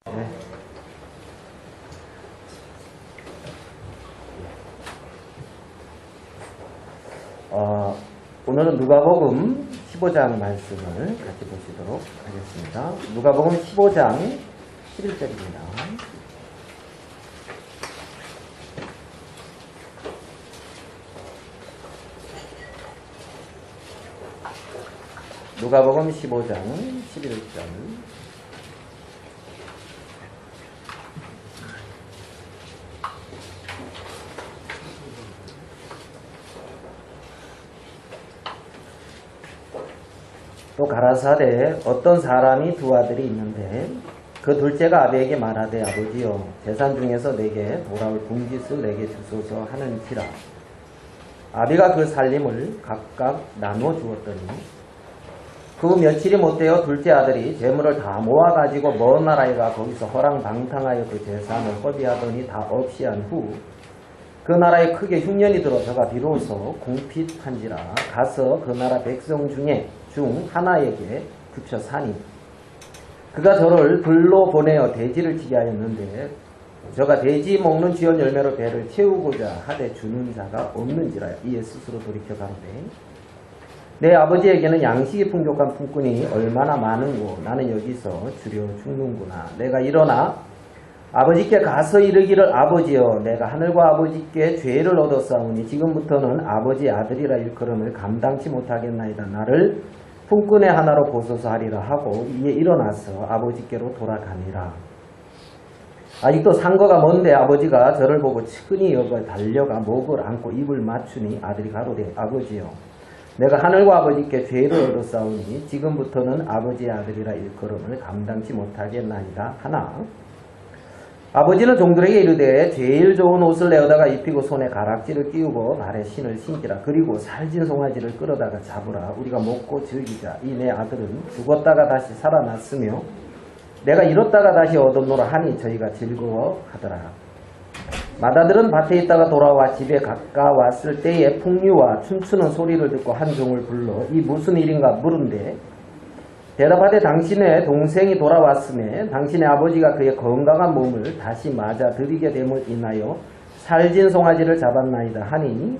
네. 오늘은 누가복음 15장 말씀을 같이 보시도록 하겠습니다. 누가복음 15장 11절입니다. 누가복음 15장 11절. 또 가라사대 어떤 사람이 두 아들이 있는데 그 둘째가 아비에게 말하되 아버지여 재산 중에서 내게 돌아올 분깃을 내게 주소서 하는지라. 아비가 그 살림을 각각 나누어 주었더니 그 며칠이 못되어 둘째 아들이 재물을 다 모아가지고 먼 나라에 가 거기서 허랑방탕하여 그 재산을 허비하더니 다 없이 한 후 그 나라에 크게 흉년이 들어 저가 비로소 궁핍한지라 가서 그 나라 백성 중 하나에게 붙여 사니 그가 저를 불로 보내어 돼지를 치게 하였는데 저가 돼지 먹는 쥐원 열매로 배를 채우고자 하되 주는 자가 없는지라. 이에 스스로 돌이켜 가로되 내 아버지에게는 양식이 풍족한 품꾼이 얼마나 많은고 나는 여기서 주려 죽는구나. 내가 일어나 아버지께 가서 이르기를 아버지여 내가 하늘과 아버지께 죄를 얻었사오니 지금부터는 아버지의 아들이라 일컬음을 감당치 못하겠나이다. 나를 품꾼의 하나로 보소서 하리라 하고 이에 일어나서 아버지께로 돌아가니라. 아직도 상거가 먼데 아버지가 저를 보고 측은히 여겨 달려가 목을 안고 입을 맞추니 아들이 가로되 아버지여 내가 하늘과 아버지께 죄를 얻었사오니 지금부터는 아버지의 아들이라 일컬음을 감당치 못하겠나이다 하나 아버지는 종들에게 이르되 제일 좋은 옷을 내어다가 입히고 손에 가락지를 끼우고 발에 신을 신기라. 그리고 살진 송아지를 끌어다가 잡으라. 우리가 먹고 즐기자. 이 내 아들은 죽었다가 다시 살아났으며 내가 잃었다가 다시 얻었노라 하니 저희가 즐거워하더라. 맏아들은 밭에 있다가 돌아와 집에 가까웠을 때에 풍류와 춤추는 소리를 듣고 한 종을 불러 이 무슨 일인가 물은데 대답하되 당신의 동생이 돌아왔음에 당신의 아버지가 그의 건강한 몸을 다시 맞아 들이게 됨을 인하여 살진 송아지를 잡았나이다 하니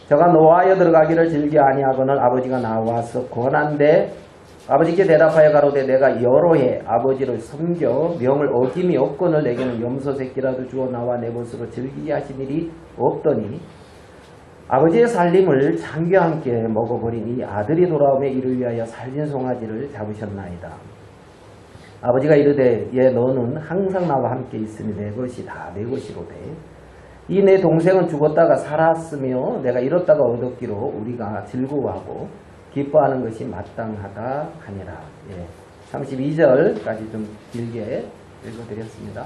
저가 노하여 들어가기를 즐겨 아니하거늘 아버지가 나와서 권한데 아버지께 대답하여 가로되 내가 여러 해 아버지를 섬겨 명을 어김이 없거늘 내게는 염소 새끼라도 주어 나와 내 것으로 즐기게 하신 일이 없더니 아버지의 살림을 창기와 함께 먹어버린 이 아들이 돌아오매 이를 위하여 살진 송아지를 잡으셨나이다. 아버지가 이르되 얘 너는 항상 나와 함께 있으니 내 것이 다 내 것이로되 이 내 동생은 죽었다가 살았으며 내가 잃었다가 얻었기로 우리가 즐거워하고 기뻐하는 것이 마땅하다 하니라. 32절까지 좀 길게 읽어드렸습니다.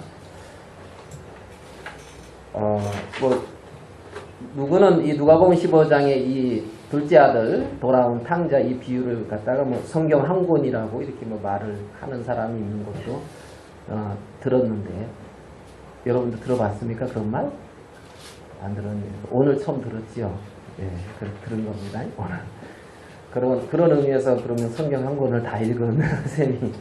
누구는 이 누가복음 15장의 이 둘째 아들 돌아온 탕자 이 비유를 갖다가 성경 한 권이라고 이렇게 말을 하는 사람이 있는 것도 들었는데 여러분도 들어봤습니까? 그런 말? 안 들었네요. 오늘 처음 들었지요. 그런 겁니다. 오늘 그런 의미에서 그러면 성경 한 권을 다 읽은 셈이.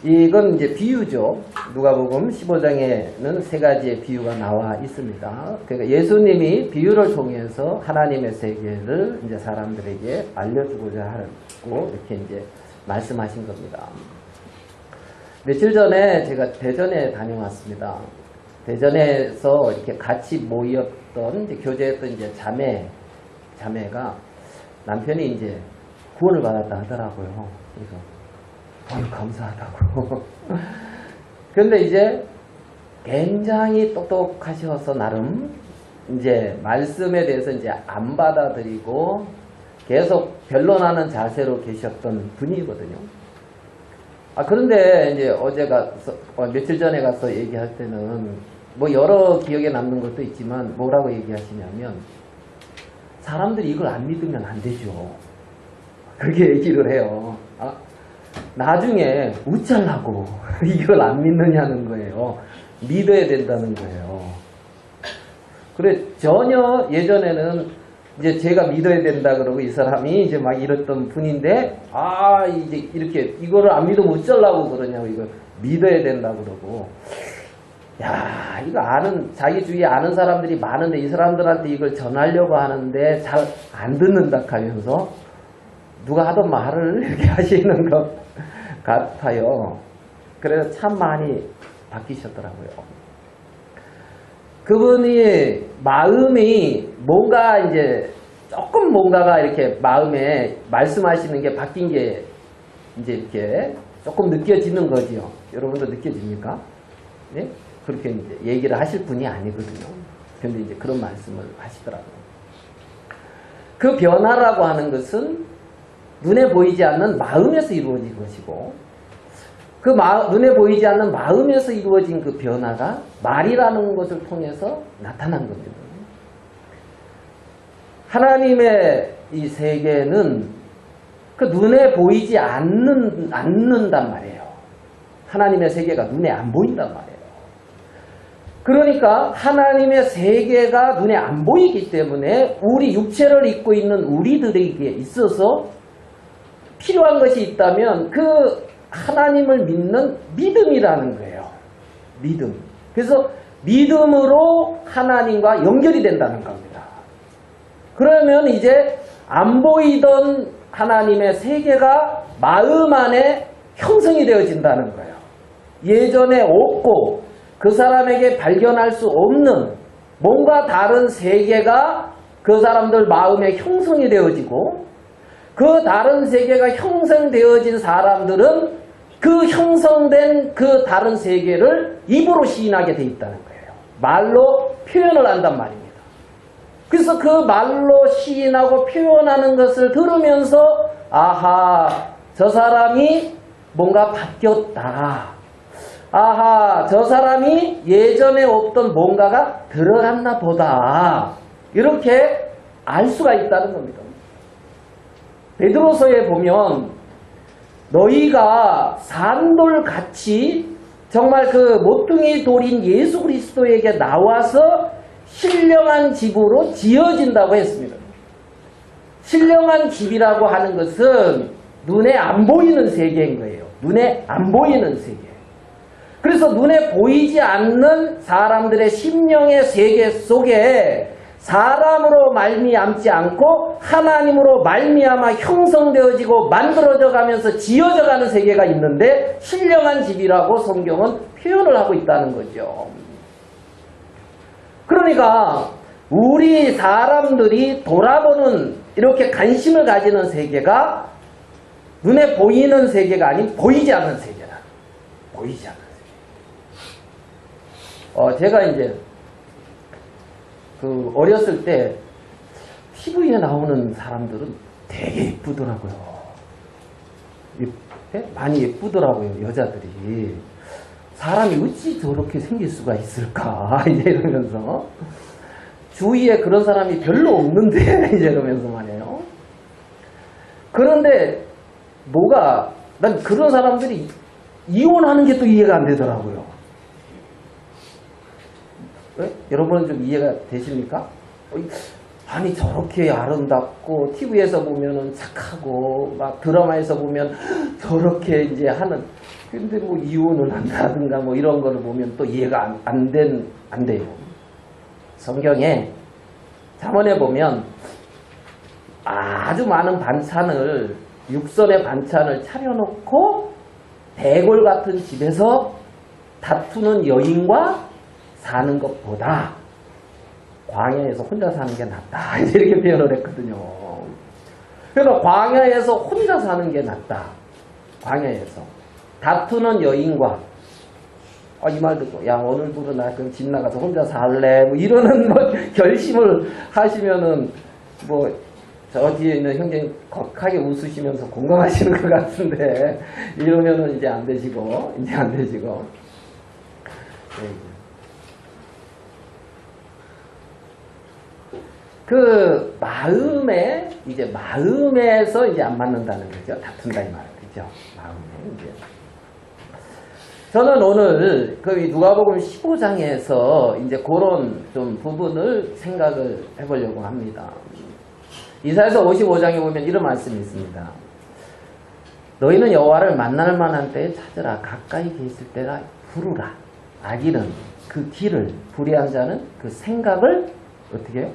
이건 이제 비유죠. 누가복음 15장에는 세 가지의 비유가 나와 있습니다. 그러니까 예수님이 비유를 통해서 하나님의 세계를 이제 사람들에게 알려주고자 하고 이렇게 이제 말씀하신 겁니다. 며칠 전에 제가 대전에 다녀왔습니다. 대전에서 이렇게 같이 모였던 이제 교제했던 이제 자매가 남편이 이제 구원을 받았다 하더라고요. 그래서 감사하다고. 그런데 이제 굉장히 똑똑하셔서 나름 이제 말씀에 대해서 이제 안 받아들이고 계속 변론하는 자세로 계셨던 분이거든요. 그런데 이제 며칠 전에 가서 얘기할 때는 여러 기억에 남는 것도 있지만 뭐라고 얘기하시냐면 사람들이 이걸 안 믿으면 안 되죠. 그렇게 얘기를 해요. 나중에 웃자려고 이걸 안 믿느냐는 거예요. 믿어야 된다는 거예요. 그래 전혀 예전에는 이제 제가 믿어야 된다 그러고 이 사람이 이제 막 이랬던 분인데, 이제 이렇게 이거를 안 믿으면 어쩌려고 그러냐고, 이거 믿어야 된다 그러고. 야, 이거 자기 주위에 아는 사람들이 많은데 이 사람들한테 이걸 전하려고 하는데 잘 안 듣는다 하면서 누가 하던 말을 이렇게 하시는 것 같아요. 그래서 참 많이 바뀌셨더라고요. 그분이 마음이 뭔가 이제 조금 뭔가가 이렇게 마음에 말씀하시는 게 바뀐 게 이제 이렇게 조금 느껴지는 거지요. 여러분도 느껴집니까? 네? 그렇게 이제 얘기를 하실 분이 아니거든요. 근데 이제 그런 말씀을 하시더라고요. 그 변화라고 하는 것은 눈에 보이지 않는 마음에서 이루어진 것이고, 그 눈에 보이지 않는 마음에서 이루어진 그 변화가 말이라는 것을 통해서 나타난 겁니다. 하나님의 이 세계는 그 눈에 보이지 않는단 말이에요. 하나님의 세계가 눈에 안 보인단 말이에요. 그러니까 하나님의 세계가 눈에 안 보이기 때문에 우리 육체를 입고 있는 우리들에게 있어서 필요한 것이 있다면 그 하나님을 믿는 믿음이라는 거예요. 믿음. 그래서 믿음으로 하나님과 연결이 된다는 겁니다. 그러면 이제 안 보이던 하나님의 세계가 마음 안에 형성이 되어진다는 거예요. 예전에 없고 그 사람에게 발견할 수 없는 뭔가 다른 세계가 그 사람들 마음에 형성이 되어지고, 그 다른 세계가 형성되어진 사람들은 그 형성된 그 다른 세계를 입으로 시인하게 돼 있다는 거예요. 말로 표현을 한단 말입니다. 그래서 그 말로 시인하고 표현하는 것을 들으면서 아하, 저 사람이 뭔가 바뀌었다. 아하, 저 사람이 예전에 없던 뭔가가 들어갔나 보다. 이렇게 알 수가 있다는 겁니다. 베드로서에 보면 너희가 산돌같이 정말 그 모퉁이 돌인 예수 그리스도에게 나와서 신령한 집으로 지어진다고 했습니다. 신령한 집이라고 하는 것은 눈에 안 보이는 세계인 거예요. 눈에 안 보이는 세계. 그래서 눈에 보이지 않는 사람들의 심령의 세계 속에 사람으로 말미암지 않고 하나님으로 말미암아 형성되어지고 만들어져 가면서 지어져 가는 세계가 있는데 신령한 집이라고 성경은 표현을 하고 있다는 거죠. 그러니까 우리 사람들이 돌아보는 이렇게 관심을 가지는 세계가 눈에 보이는 세계가 아닌 보이지 않는 세계다. 보이지 않는 세계. 제가 이제 어렸을 때 TV에 나오는 사람들은 되게 예쁘더라고요. 많이 예쁘더라고요, 여자들이. 사람이 어찌 저렇게 생길 수가 있을까? 이제 이러면서. 주위에 그런 사람이 별로 없는데, 이제 이러면서 말이에요. 그런데, 난 그런 사람들이 이혼하는 게 또 이해가 안 되더라고요. 여러분은 좀 이해가 되십니까? 아니 저렇게 아름답고 TV에서 보면은 착하고 막 드라마에서 보면 저렇게 이제 하는, 근데 뭐 이혼을 한다든가 뭐 이런 거를 보면 또 이해가 안 돼요. 성경에 잠언에 보면 아주 많은 반찬을, 육선의 반찬을 차려놓고 대골 같은 집에서 다투는 여인과 사는 것보다 광야에서 혼자 사는 게 낫다. 이렇게 표현을 했거든요. 그러니까 광야에서 혼자 사는 게 낫다. 광야에서. 다투는 여인과, 이 말 듣고, 야, 오늘부로 나 그럼 집 나가서 혼자 살래. 뭐 이러는 결심을 하시면은, 저 뒤에 있는 형제님 격하게 웃으시면서 공감하시는 것 같은데, 이러면은 이제 안 되시고. 네. 그 마음에서 이제 안 맞는다는 거죠. 다툰다 이 말이죠. 마음에 이제. 저는 오늘 그 누가복음 15장에서 이제 그런 좀 부분을 생각을 해보려고 합니다. 이사야서 55장에 보면 이런 말씀이 있습니다. 너희는 여호와를 만날 만한 때에 찾으라. 가까이 계실 때가 부르라. 악인은 그 길을, 불의한 자는 그 생각을 어떻게 해요?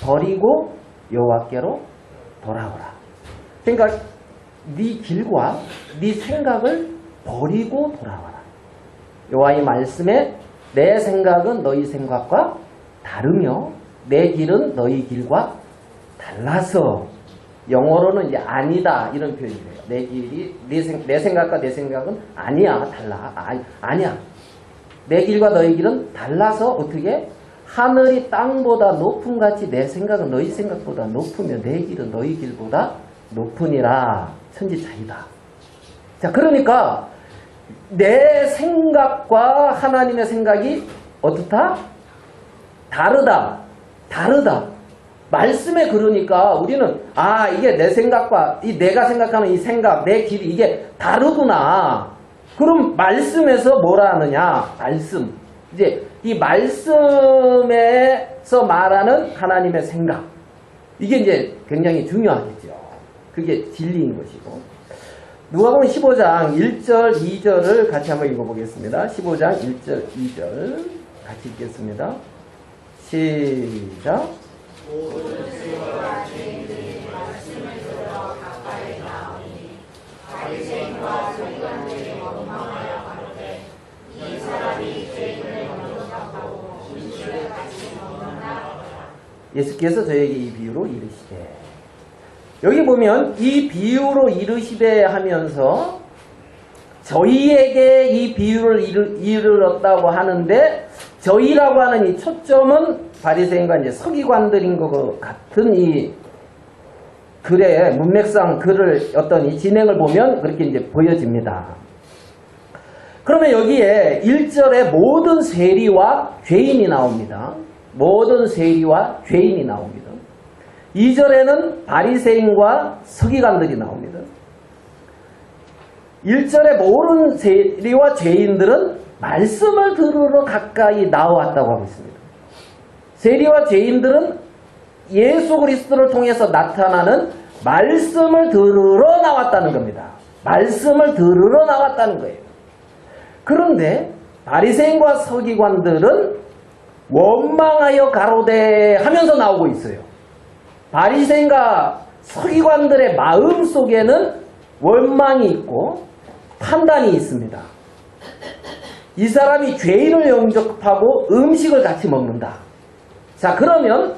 버리고 여호와께로 돌아오라. 그러니까 네 길과 네 생각을 버리고 돌아와라. 여호와의 말씀에 내 생각은 너희 생각과 다르며 내 길은 너희 길과 달라서, 영어로는 이제 아니다 이런 표현이에요. 내 길이 내 생각과 내 생각은 아니야, 달라. 아니야. 내 길과 너희 길은 달라서 어떻게? 하늘이 땅보다 높음 같이 내 생각은 너희 생각보다 높으며 내 길은 너희 길보다 높으니라. 천지차이다. 자, 그러니까 내 생각과 하나님의 생각이 어떻다? 다르다. 말씀에 그러니까 우리는 이게 내 생각과 내가 생각하는 이 생각, 내 길이 이게 다르구나. 그럼 말씀에서 뭐라 하느냐? 말씀. 이제 이 말씀에서 말하는 하나님의 생각. 이게 이제 굉장히 중요하겠죠. 그게 진리인 것이고. 누가복음 15장 1절, 2절을 같이 한번 읽어보겠습니다. 15장 1절, 2절 같이 읽겠습니다. 시작. 예수께서 저에게 이 비유로 이르시되, 여기 보면 이 비유로 이르시되 하면서 저희에게 이 비유를 이르렀다고 하는데, 저희라고 하는 이 초점은 바리새인과 이제 서기관들인 것 같은 이 글의 문맥상 글을 어떤 이 진행을 보면 그렇게 이제 보여집니다. 그러면 여기에 1절에 모든 세리와 죄인이 나옵니다. 모든 세리와 죄인이 나옵니다. 2절에는 바리새인과 서기관들이 나옵니다. 1절에 모든 세리와 죄인들은 말씀을 들으러 가까이 나왔다고 하고 있습니다. 세리와 죄인들은 예수 그리스도를 통해서 나타나는 말씀을 들으러 나왔다는 겁니다. 말씀을 들으러 나왔다는 거예요. 그런데 바리새인과 서기관들은 원망하여 가로되 하면서 나오고 있어요. 바리새인과 서기관들의 마음 속에는 원망이 있고 판단이 있습니다. 이 사람이 죄인을 영접하고 음식을 같이 먹는다. 자, 그러면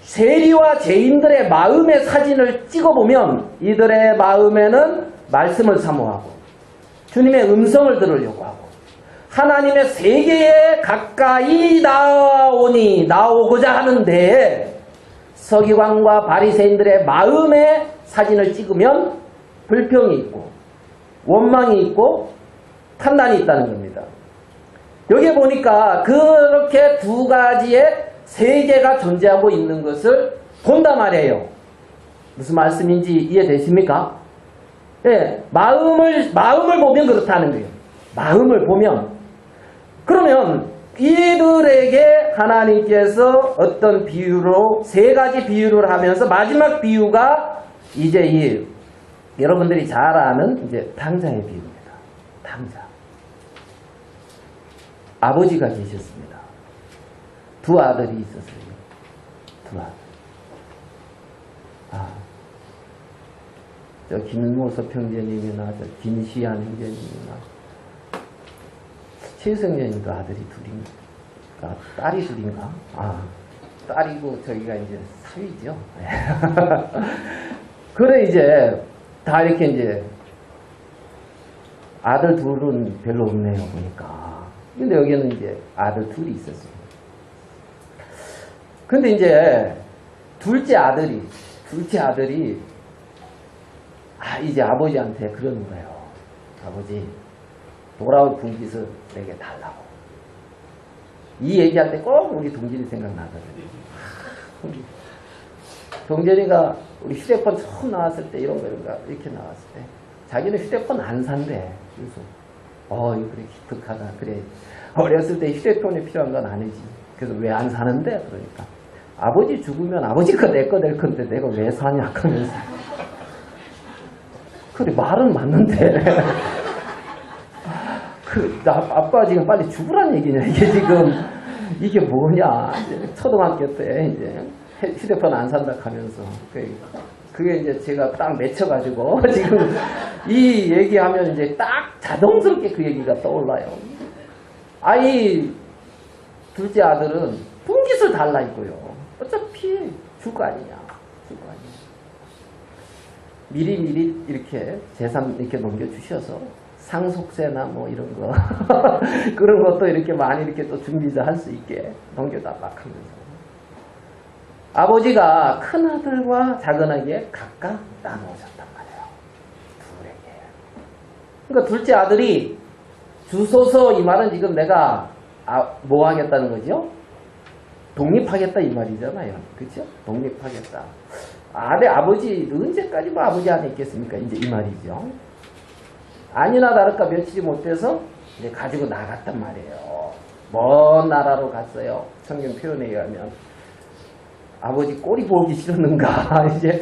세리와 죄인들의 마음의 사진을 찍어보면 이들의 마음에는 말씀을 사모하고 주님의 음성을 들으려고 하고 하나님의 세계에 가까이 나오고자 하는데, 서기관과 바리새인들의 마음의 사진을 찍으면 불평이 있고 원망이 있고 판단이 있다는 겁니다. 여기 보니까 그렇게 두 가지의 세계가 존재하고 있는 것을 본단 말이에요. 무슨 말씀인지 이해되십니까? 예, 마음을 보면 그렇다는 거예요. 마음을 보면. 그러면 이들에게 하나님께서 어떤 비유로 세 가지 비유를 하면서 마지막 비유가 이제 여러분들이 잘 아는 이제 탕자의 비유입니다. 탕자. 아버지가 계셨습니다. 두 아들이 있었어요. 두 아들. 저 김모섭 형제님이나 저 김시한 형제님이나 최성년님도 아들이 둘인가? 딸이 둘인가? 딸이고 저기가 이제 사위죠. 그래 이제 다 이렇게 이제 아들 둘은 별로 없네요 보니까. 근데 여기는 이제 아들 둘이 있었어요. 근데 이제 둘째 아들이 이제 아버지한테 그러는 거예요. 아버지, 돌아올 분깃을 내게 달라고. 이 얘기할 때 꼭 우리 동진이 생각나거든요. 동진이가 우리 휴대폰 처음 나왔을 때 이런 거 이렇게 나왔을 때 자기는 휴대폰 안 산대. 그래서 이거 그래 기특하다. 그래 어렸을 때 휴대폰이 필요한 건 아니지. 그래서 왜 안 사는데? 그러니까 아버지 죽으면 아버지가 내 거 될 건데 내가 왜 사냐 하면서. 그래 말은 맞는데 아빠 지금 빨리 죽으란 얘기냐 이게 지금 이게 뭐냐. 초등학교 때 이제 휴대폰 안 산다 하면서 그게 이제 제가 딱 맺혀가지고 지금 이 얘기하면 이제 딱 자동스럽게 그 얘기가 떠올라요. 아이 둘째 아들은 분깃을 달라 있고요. 어차피 줄 거 아니냐. 미리 이렇게 재산 이렇게 넘겨주셔서 상속세나 뭐 이런 거 그런 것도 이렇게 많이 이렇게 또 준비자 할 수 있게 넘겨달라 하면서 아버지가 큰 아들과 작은 아들에게 각각 나누셨단 말이에요. 둘에게. 그러니까 둘째 아들이 주소서 이 말은 지금 내가 뭐 하겠다는 거죠? 독립하겠다 이 말이잖아요. 그렇죠? 독립하겠다. 아버지 언제까지 뭐 아버지 안에 있겠습니까? 이제 이 말이죠. 아니나 다를까 며칠이 못 돼서 이제 가지고 나갔단 말이에요. 먼 나라로 갔어요. 성경 표현에 의하면 아버지 꼴이 보기 싫었는가 이제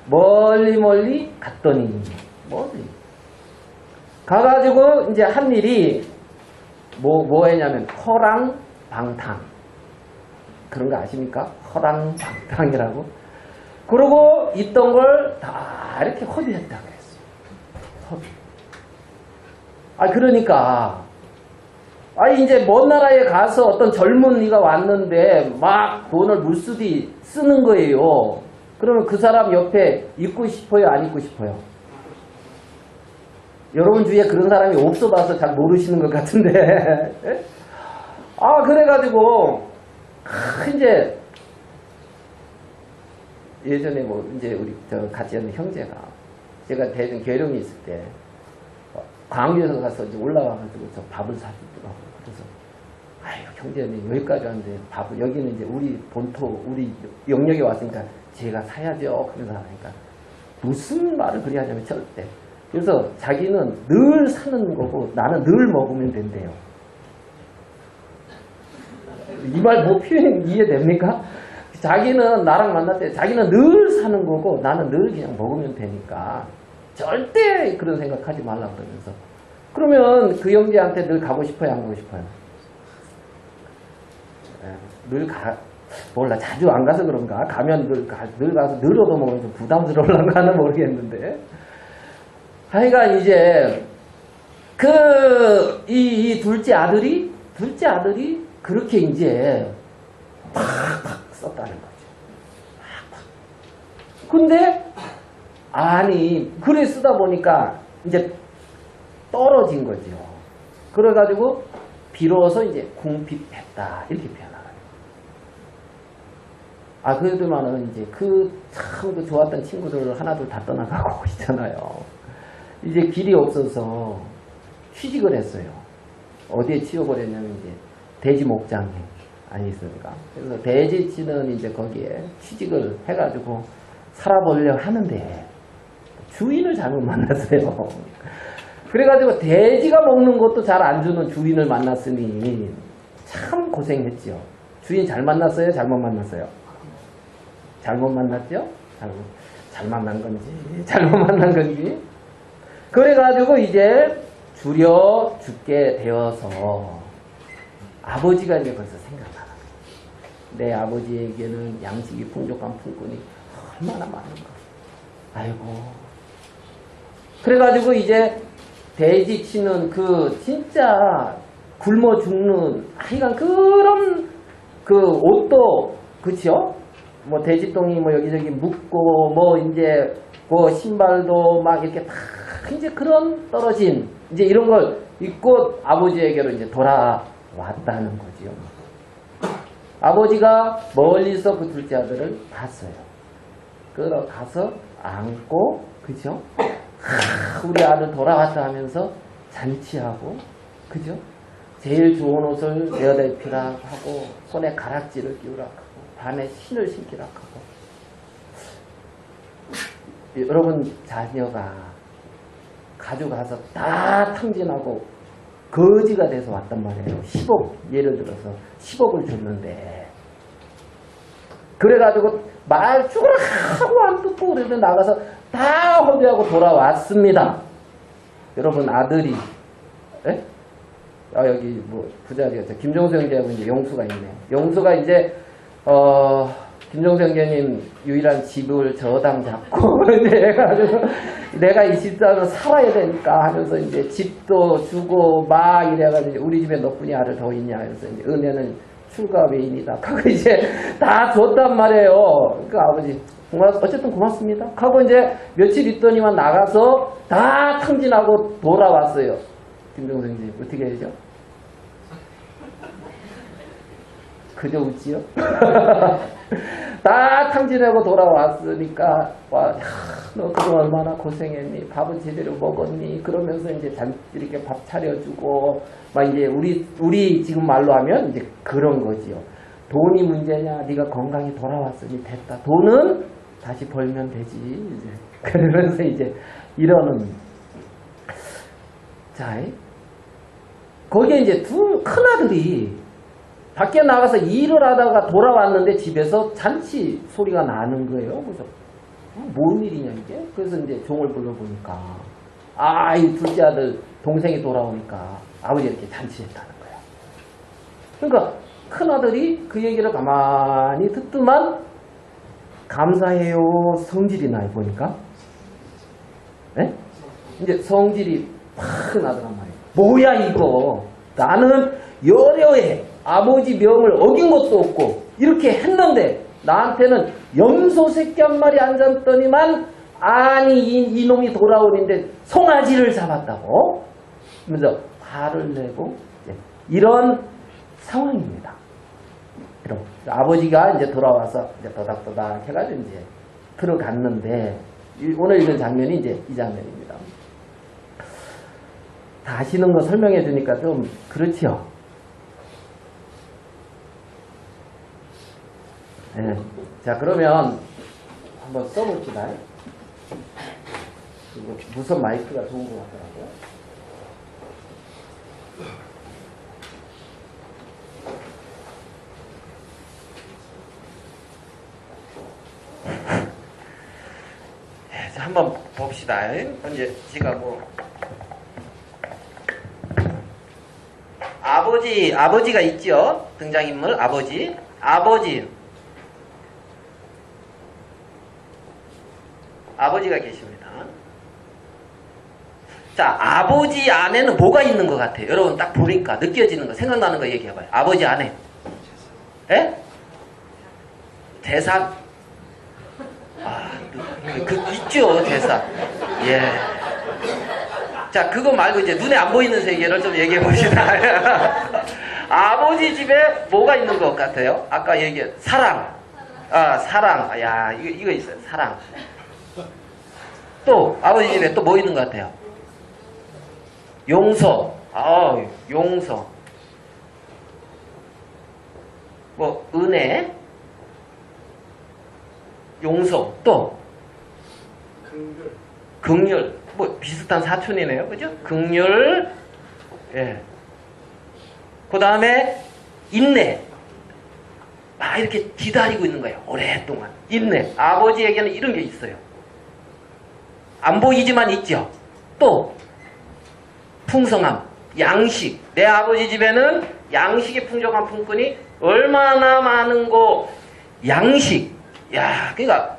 멀리 갔더니 가가지고 이제 한 일이 뭐 했냐면 허랑방탕 그런 거 아십니까? 허랑방탕이라고. 그러고 있던 걸 다 이렇게 허비했다 그랬어요. 그러니까 이제 먼 나라에 가서 어떤 젊은이가 왔는데 막 돈을 물쓰디 쓰는 거예요. 그러면 그 사람 옆에 있고 싶어요? 안 있고 싶어요? 여러분 주위에 그런 사람이 없어봐서 잘 모르시는 것 같은데 그래가지고 이제 예전에 이제 우리 같이 하는 형제가 제가 대전 계룡이 있을 때 광주에서 가서 이제 올라와가지고 저 밥을 사주더라고요. 그래서 형제님 여기까지 왔는데 밥을 여기는 이제 우리 본토 우리 영역에 왔으니까 제가 사야죠. 그러면서 하니까 무슨 말을 그리 하냐면 절대. 그래서 자기는 늘 사는 거고 나는 늘 먹으면 된대요. 이 말 뭐 표현 이해됩니까? 자기는 나랑 만날 때 자기는 늘 사는 거고 나는 늘 그냥 먹으면 되니까 절대 그런 생각하지 말라 그러면서. 그러면 그 형제한테 늘 가고 싶어요? 안 가고 싶어요? 몰라. 자주 안 가서 그런가? 가면 늘 가서 늘 얻어먹으면 좀 부담스러울란가는 모르겠는데. 하여간 이제 이 둘째 아들이 그렇게 이제 팍팍 썼다는 거죠. 근데 그래 쓰다 보니까 이제 떨어진 거죠. 그래가지고 비로소 이제 궁핍했다 이렇게 표현하거든요. 그래도만은 이제 참 좋았던 친구들 하나둘 다 떠나가고 있잖아요. 이제 길이 없어서 취직을 했어요. 어디에 취업을했냐면 이제 돼지 목장에 아니었습니까? 그래서 돼지치는 이제 거기에 취직을 해가지고 살아보려고 하는데 주인을 잘못 만났어요. 그래가지고 돼지가 먹는 것도 잘 안 주는 주인을 만났으니 참 고생했죠. 주인 잘 만났어요? 잘못 만났어요? 잘못 만났죠? 잘 만난 건지 잘못 만난 건지. 그래가지고 이제 줄여 죽게 되어서 아버지가 이제 벌써 생각나는 거예요. 내 아버지에게는 양식이 풍족한 품꾼이 얼마나 많은가. 아이고. 그래가지고 이제 돼지 치는 진짜 굶어 죽는 하여간 그런 옷도 그쵸? 뭐 돼지똥이 여기저기 묻고 이제 신발도 막 이렇게 다 이제 그런 떨어진 이제 이런 걸 입고 아버지에게로 이제 돌아왔다는 거지요. 아버지가 멀리서 그 둘째 아들을 봤어요. 끌어가서 안고 그죠? 우리 아들 돌아왔다 하면서 잔치하고 그죠? 제일 좋은 옷을 내어달피라 하고 손에 가락지를 끼우라 하고 발에 신을 신기라 하고. 여러분 자녀가 가져가서 다 탕진하고 거지가 돼서 왔단 말이에요. 10억 예를 들어서 10억을 줬는데 그래가지고 말 죽으라 하고 안 듣고 그래서 나가서 다 허비하고 돌아왔습니다. 여러분 아들이 에? 여기 뭐 부자리가 김종수 형제하고 이제 용수가 있네. 용수가 이제 김종수 형제님 유일한 집을 저당 잡고 이제 해가지고 내가 이 집사는 살아야 되니까 하면서 이제 집도 주고 막 이래가지고 이제 우리 집에 너뿐이 아들 더 있냐 그래서 이제 은혜는 출가 외인이다. 하고 이제 다 줬단 말이에요. 그 아버지 어쨌든 고맙습니다. 하고 이제 며칠 있더니만 나가서 다 탕진하고 돌아왔어요. 김종수 형제 어떻게 해야죠? 그저 웃지요? 다 탕진하고 돌아왔으니까 너 그동안 얼마나 고생했니? 밥은 제대로 먹었니? 그러면서 이제 이렇게 밥 차려주고 막 이제 우리 지금 말로 하면 이제 그런 거지요. 돈이 문제냐? 네가 건강히 돌아왔으니 됐다. 돈은 다시 벌면 되지. 이제 그러면서 이제 이러는 자 거기에 이제 두 큰아들이 밖에 나가서 일을 하다가 돌아왔는데 집에서 잔치 소리가 나는 거예요. 그래서 뭔 일이냐 이게? 그래서 이제 종을 불러보니까 이 둘째 아들 동생이 돌아오니까 아버지가 이렇게 잔치했다는 거야. 그러니까 큰아들이 그 얘기를 가만히 듣더만 감사해요 성질이 나요 보니까. 네? 이제 성질이 팍 나더란 말이에요. 뭐야 이거? 나는 여려해. 아버지 명을 어긴 것도 없고 이렇게 했는데 나한테는 염소 새끼 한 마리 앉았더니만 아니 이놈이 돌아오는데 송아지를 잡았다고 그러면서 화를 내고 이런 상황입니다. 그럼 아버지가 이제 돌아와서 이제 도닥도닥 해가지고 이제 들어갔는데 오늘 읽은 장면이 이제 이 장면입니다. 다 아시는 거 설명해 주니까 좀 그렇지요. 네. 자 그러면 한번 써봅시다. 무선 마이크가 좋은 것 같더라고요. 네, 자, 한번 봅시다. 이제 제가 뭐 아버지가 있죠. 등장인물 아버지가 계십니다. 자, 아버지 안에는 뭐가 있는 것 같아요? 여러분 딱 보니까 느껴지는 거, 생각나는 거 얘기해봐요. 아버지 안에. 예? 대사. 있죠, 대사. 예. 자, 그거 말고 이제 눈에 안 보이는 세계를 좀 얘기해 봅시다. 아버지 집에 뭐가 있는 것 같아요? 아까 얘기한 사랑. 사랑. 야, 이거 있어요. 사랑. 또 아버지 집에 또 뭐 있는 것 같아요? 용서. 용서. 뭐 은혜. 용서. 또 긍휼. 뭐 비슷한 사촌이네요. 그죠? 긍휼. 예. 그 다음에 인내. 이렇게 기다리고 있는 거예요. 오랫동안. 인내. 아버지에게는 이런 게 있어요. 안 보이지만 있죠. 또 풍성함, 양식. 내 아버지 집에는 양식이 풍족한 품꾼이 얼마나 많은고. 양식. 야, 그러니까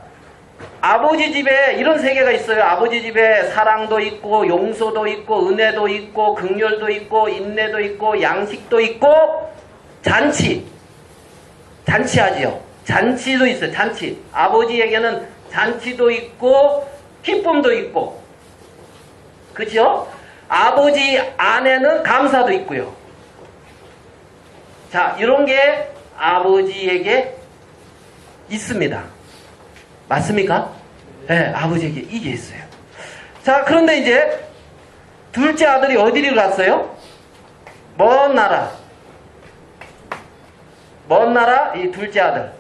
아버지 집에 이런 세계가 있어요. 아버지 집에 사랑도 있고 용서도 있고 은혜도 있고 긍휼도 있고 인내도 있고 양식도 있고 잔치하지요. 잔치도 있어요. 잔치. 아버지에게는 잔치도 있고 기쁨도 있고, 그죠? 아버지 안에는 감사도 있고요. 자, 이런 게 아버지에게 있습니다. 맞습니까? 네, 아버지에게 이게 있어요. 자, 그런데 이제 둘째 아들이 어디를 갔어요? 먼 나라. 이 둘째 아들.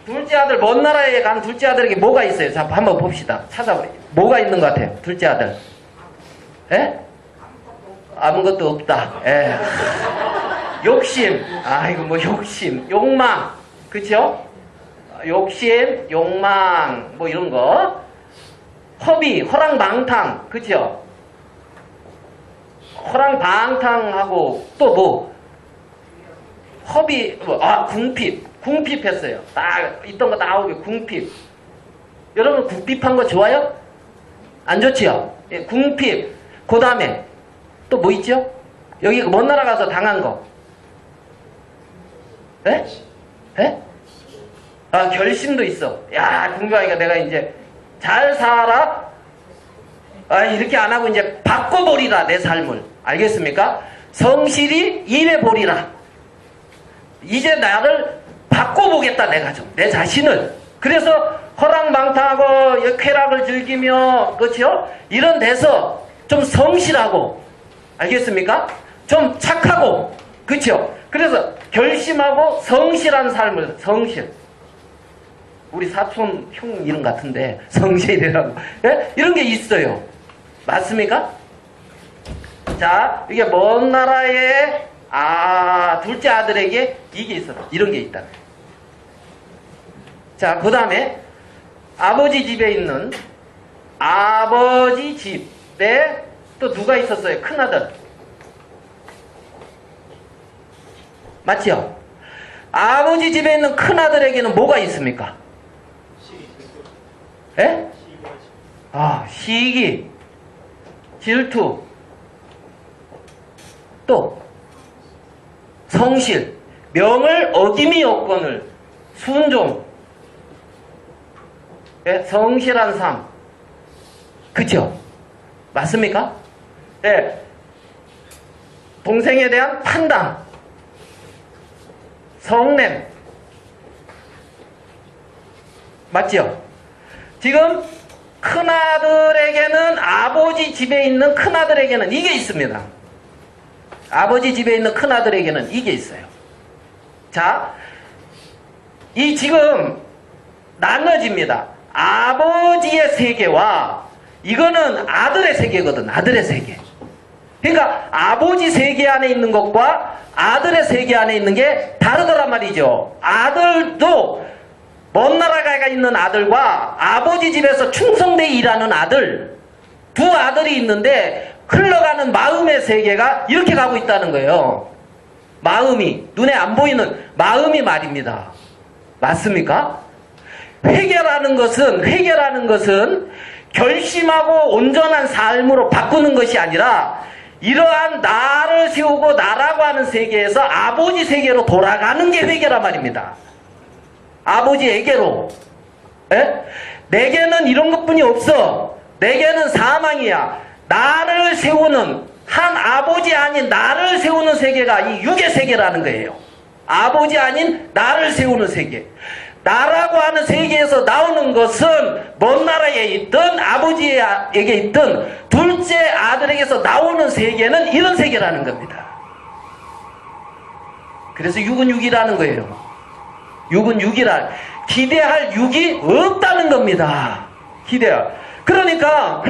둘째 아들, 먼 나라에 간 둘째 아들에게 뭐가 있어요? 자, 한번 봅시다. 찾아봐요. 뭐가 있는 것 같아요? 둘째 아들. 예? 아무것도 없다. 예. 욕심. 아이고, 뭐, 욕심. 욕망. 그쵸? 욕심, 욕망. 뭐, 이런 거. 허비, 호랑방탕. 그쵸? 호랑방탕하고, 또 뭐, 허비, 뭐, 궁핍. 궁핍했어요. 딱, 있던 거 나오게 궁핍. 여러분, 궁핍한 거 좋아요? 안 좋지요? 예, 궁핍. 그 다음에, 또 뭐 있죠? 여기 먼 나라 가서 당한 거. 예? 예? 결심도 있어. 야, 궁금하니까 내가 이제 잘 살아? 이렇게 안 하고 이제 바꿔버리라, 내 삶을. 알겠습니까? 성실히 일해보리라. 이제 나를 바꿔보겠다, 내가 좀. 내 자신을. 그래서 허랑방탕하고 쾌락을 즐기며, 그렇죠? 이런 데서 좀 성실하고, 알겠습니까? 좀 착하고, 그렇죠? 그래서 결심하고 성실한 삶을, 성실. 우리 사촌 형 이름 같은데 성실이라고. 예? 이런 게 있어요. 맞습니까? 자, 이게 먼 나라의 둘째 아들에게 이게 있어. 이런 게 있다. 자, 그 다음에 아버지 집에 있는 아버지 집에 또 누가 있었어요? 큰아들. 맞죠? 아버지 집에 있는 큰아들에게는 뭐가 있습니까? 예? 시기, 질투, 또 성실, 명을 어김이 여건을, 순종, 예? 성실한 삶. 그쵸? 맞습니까? 예. 동생에 대한 판단, 성냄. 맞죠? 지금 큰아들에게는, 아버지 집에 있는 큰아들에게는 이게 있습니다. 아버지 집에 있는 큰아들에게는 이게 있어요. 자, 이 지금 나눠집니다. 아버지의 세계와 이거는 아들의 세계거든. 아들의 세계. 그러니까 아버지 세계 안에 있는 것과 아들의 세계 안에 있는 게 다르더란 말이죠. 아들도 먼 나라가 있는 아들과 아버지 집에서 충성되어 일하는 아들, 두 아들이 있는데 흘러가는 마음의 세계가 이렇게 가고 있다는 거예요. 마음이, 눈에 안 보이는 마음이 말입니다. 맞습니까? 회개라는 것은 결심하고 온전한 삶으로 바꾸는 것이 아니라 이러한 나를 세우고 나라고 하는 세계에서 아버지 세계로 돌아가는 게 회개란 말입니다. 아버지에게로. 에? 내게는 이런 것뿐이 없어. 내게는 사망이야. 나를 세우는, 한 아버지 아닌 나를 세우는 세계가 이 육의 세계라는 거예요. 아버지 아닌 나를 세우는 세계. 나라고 하는 세계에서 나오는 것은 먼 나라에 있든 아버지에게 있든 둘째 아들에게서 나오는 세계는 이런 세계라는 겁니다. 그래서 육은 육이라는 거예요. 육은 육이라. 기대할 육이 없다는 겁니다. 기대할. 그러니까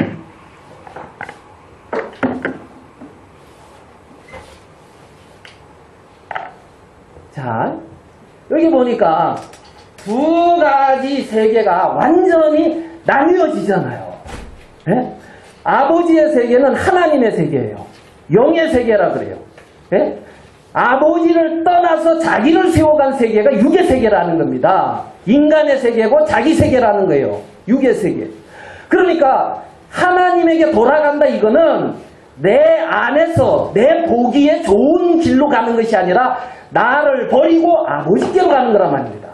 자, 여기 보니까 두 가지 세계가 완전히 나뉘어지잖아요. 예? 아버지의 세계는 하나님의 세계예요. 영의 세계라 그래요. 예? 아버지를 떠나서 자기를 세워간 세계가 육의 세계라는 겁니다. 인간의 세계고 자기 세계라는 거예요. 육의 세계. 그러니까 하나님에게 돌아간다, 이거는 내 안에서 내 보기에 좋은 길로 가는 것이 아니라 나를 버리고 아버지께로 가는 거란 말입니다.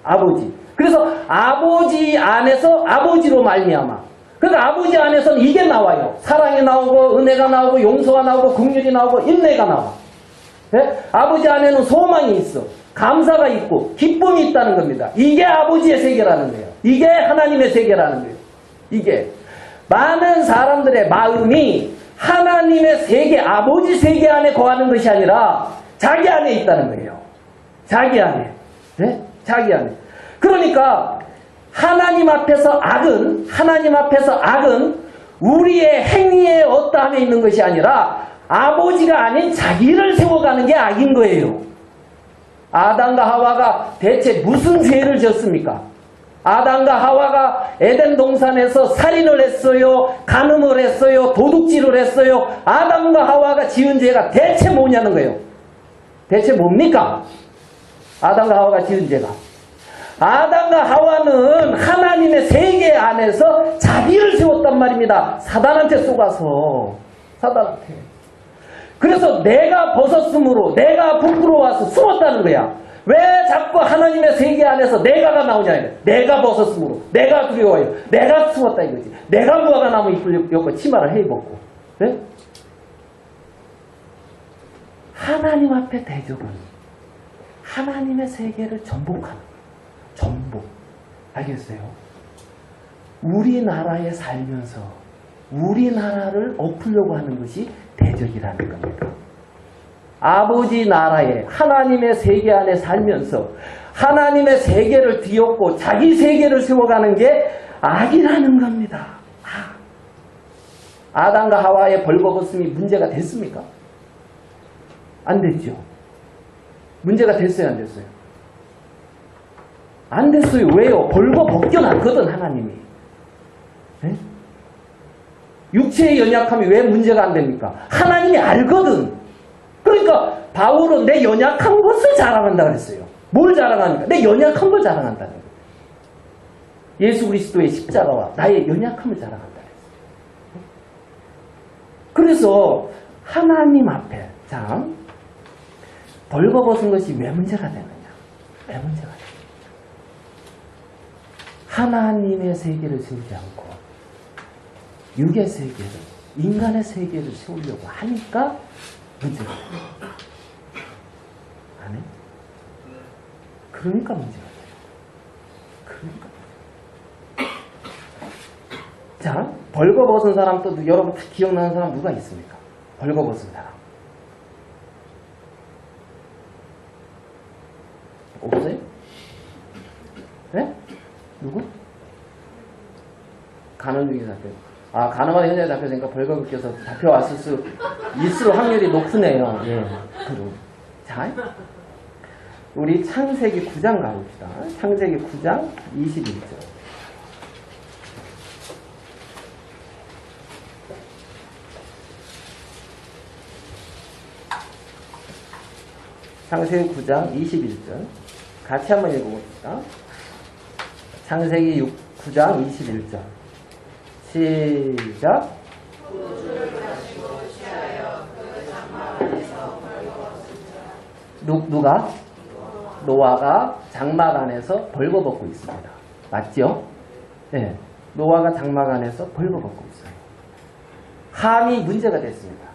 아버지. 그래서 아버지 안에서 아버지로 말미암아. 그래서 아버지 안에서는 이게 나와요. 사랑이 나오고 은혜가 나오고 용서가 나오고 긍휼이 나오고 인내가 나와. 네? 아버지 안에는 소망이 있어. 감사가 있고 기쁨이 있다는 겁니다. 이게 아버지의 세계라는 거예요. 이게 하나님의 세계라는 거예요. 이게 많은 사람들의 마음이 하나님의 세계, 아버지 세계 안에 거하는 것이 아니라 자기 안에 있다는 거예요. 자기 안에. 네? 자기 안에. 그러니까 하나님 앞에서 악은 우리의 행위에 어떠함에 있는 것이 아니라 아버지가 아닌 자기를 세워가는 게 악인 거예요. 아담과 하와가 대체 무슨 죄를 지었습니까? 아담과 하와가 에덴 동산에서 살인을 했어요. 간음을 했어요. 도둑질을 했어요. 아담과 하와가 지은 죄가 대체 뭐냐는 거예요. 대체 뭡니까? 아담과 하와가 지은 죄가. 아담과 하와는 하나님의 세계 안에서 자기를 세웠단 말입니다. 사단한테 속아서. 사단한테. 그래서 내가 벗었으므로 내가 부끄러워서 숨었다는 거야. 왜 자꾸 하나님의 세계 안에서 내가가 나오냐. 내가 벗었으므로 내가 두려워요. 내가 숨었다 이거지. 내가 무화과 나무 잎을 엮고 치마를 해입었고. 네? 하나님 앞에 대적은 하나님의 세계를 전복하는 거예요. 전복. 알겠어요? 우리나라에 살면서 우리나라를 엎으려고 하는 것이 대적이라는 겁니다. 아버지 나라에 하나님의 세계 안에 살면서 하나님의 세계를 뒤엎고 자기 세계를 세워가는 게 악이라는 겁니다. 아담과 하와의 벌거벗음이 문제가 됐습니까? 안 됐죠. 문제가 됐어요, 안 됐어요? 안 됐어요. 왜요? 벌거벗겨놨거든, 하나님이. 네? 육체의 연약함이 왜 문제가 안 됩니까? 하나님이 알거든. 그러니까 바울은 내 연약한 것을 자랑한다 그랬어요. 뭘 자랑합니까? 내 연약한 걸 자랑한다는 거예요. 예수 그리스도의 십자가와 나의 연약함을 자랑한다 그랬어요. 그래서 하나님 앞에 참 벌거벗은 것이 왜 문제가 되느냐? 왜 문제가 되느냐? 하나님의 세계를 세우지 않고 육의 세계를, 인간의 세계를 세우려고 하니까 문제가 돼요. 안 해? 그러니까 문제가 돼요. 그러니까. 자, 벌거벗은 사람 또 여러분 다 기억나는 사람 누가 있습니까? 벌거벗은 사람. 없어요? 네? 누구? 간원중에 잡혀요. 아, 간호마다 현장에 잡혀서니까 벌거벗겨서 잡혀왔을 수 있을 확률이 높으네요. 예. 자, 우리 창세기 9장 가봅시다. 창세기 9장 21절. 창세기 9장 21절. 같이 한번 읽어봅시다. 창세기 9장 21절. 시작. 누가? 노아가 장막 안에서 벌거벗고 있습니다. 맞죠? 네. 노아가 장막 안에서 벌거벗고 있어요. 함이 문제가 됐습니다.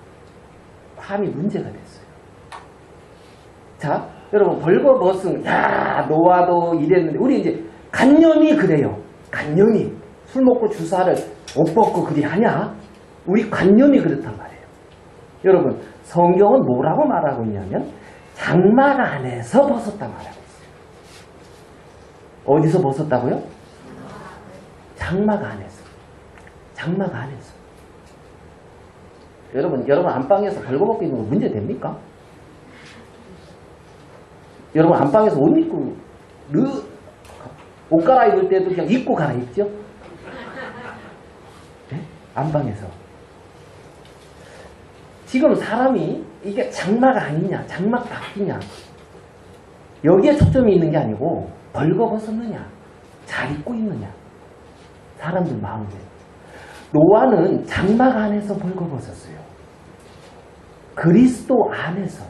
함이 문제가 됐어요. 자, 여러분 벌거벗은 야 노아도 이랬는데 우리 이제 간념이 그래요. 간념이 술 먹고 주사를 옷 벗고 그리 하냐? 우리 관념이 그렇단 말이에요. 여러분 성경은 뭐라고 말하고 있냐면 장막 안에서 벗었다 말하고 있어요. 어디서 벗었다고요? 장막 안에서. 장막 안에서. 여러분 안방에서 벌거벗고 있는 거 문제 됩니까? 여러분 안방에서 옷 입고 옷 갈아입을 때도 그냥 입고 갈아입죠? 네? 안방에서. 지금 사람이 이게 장막 아니냐, 장막 밖이냐 여기에 초점이 있는 게 아니고 벌거벗었느냐, 잘 입고 있느냐 사람들 마음에. 노아는 장막 안에서 벌거벗었어요. 그리스도 안에서,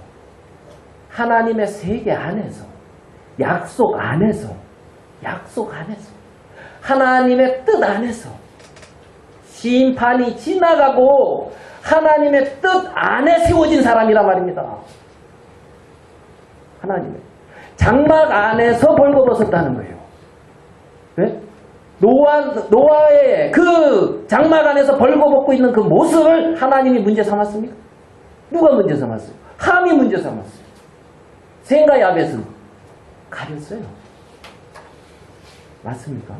하나님의 세계 안에서, 약속 안에서, 하나님의 뜻 안에서 심판이 지나가고 하나님의 뜻 안에 세워진 사람이란 말입니다. 하나님의 장막 안에서 벌거벗었다는 거예요. 네? 노아의 그 장막 안에서 벌거벗고 있는 그 모습을 하나님이 문제 삼았습니까? 누가 문제 삼았어요? 함이 문제 삼았어요. 셈과 야벳은 가렸어요. 맞습니까?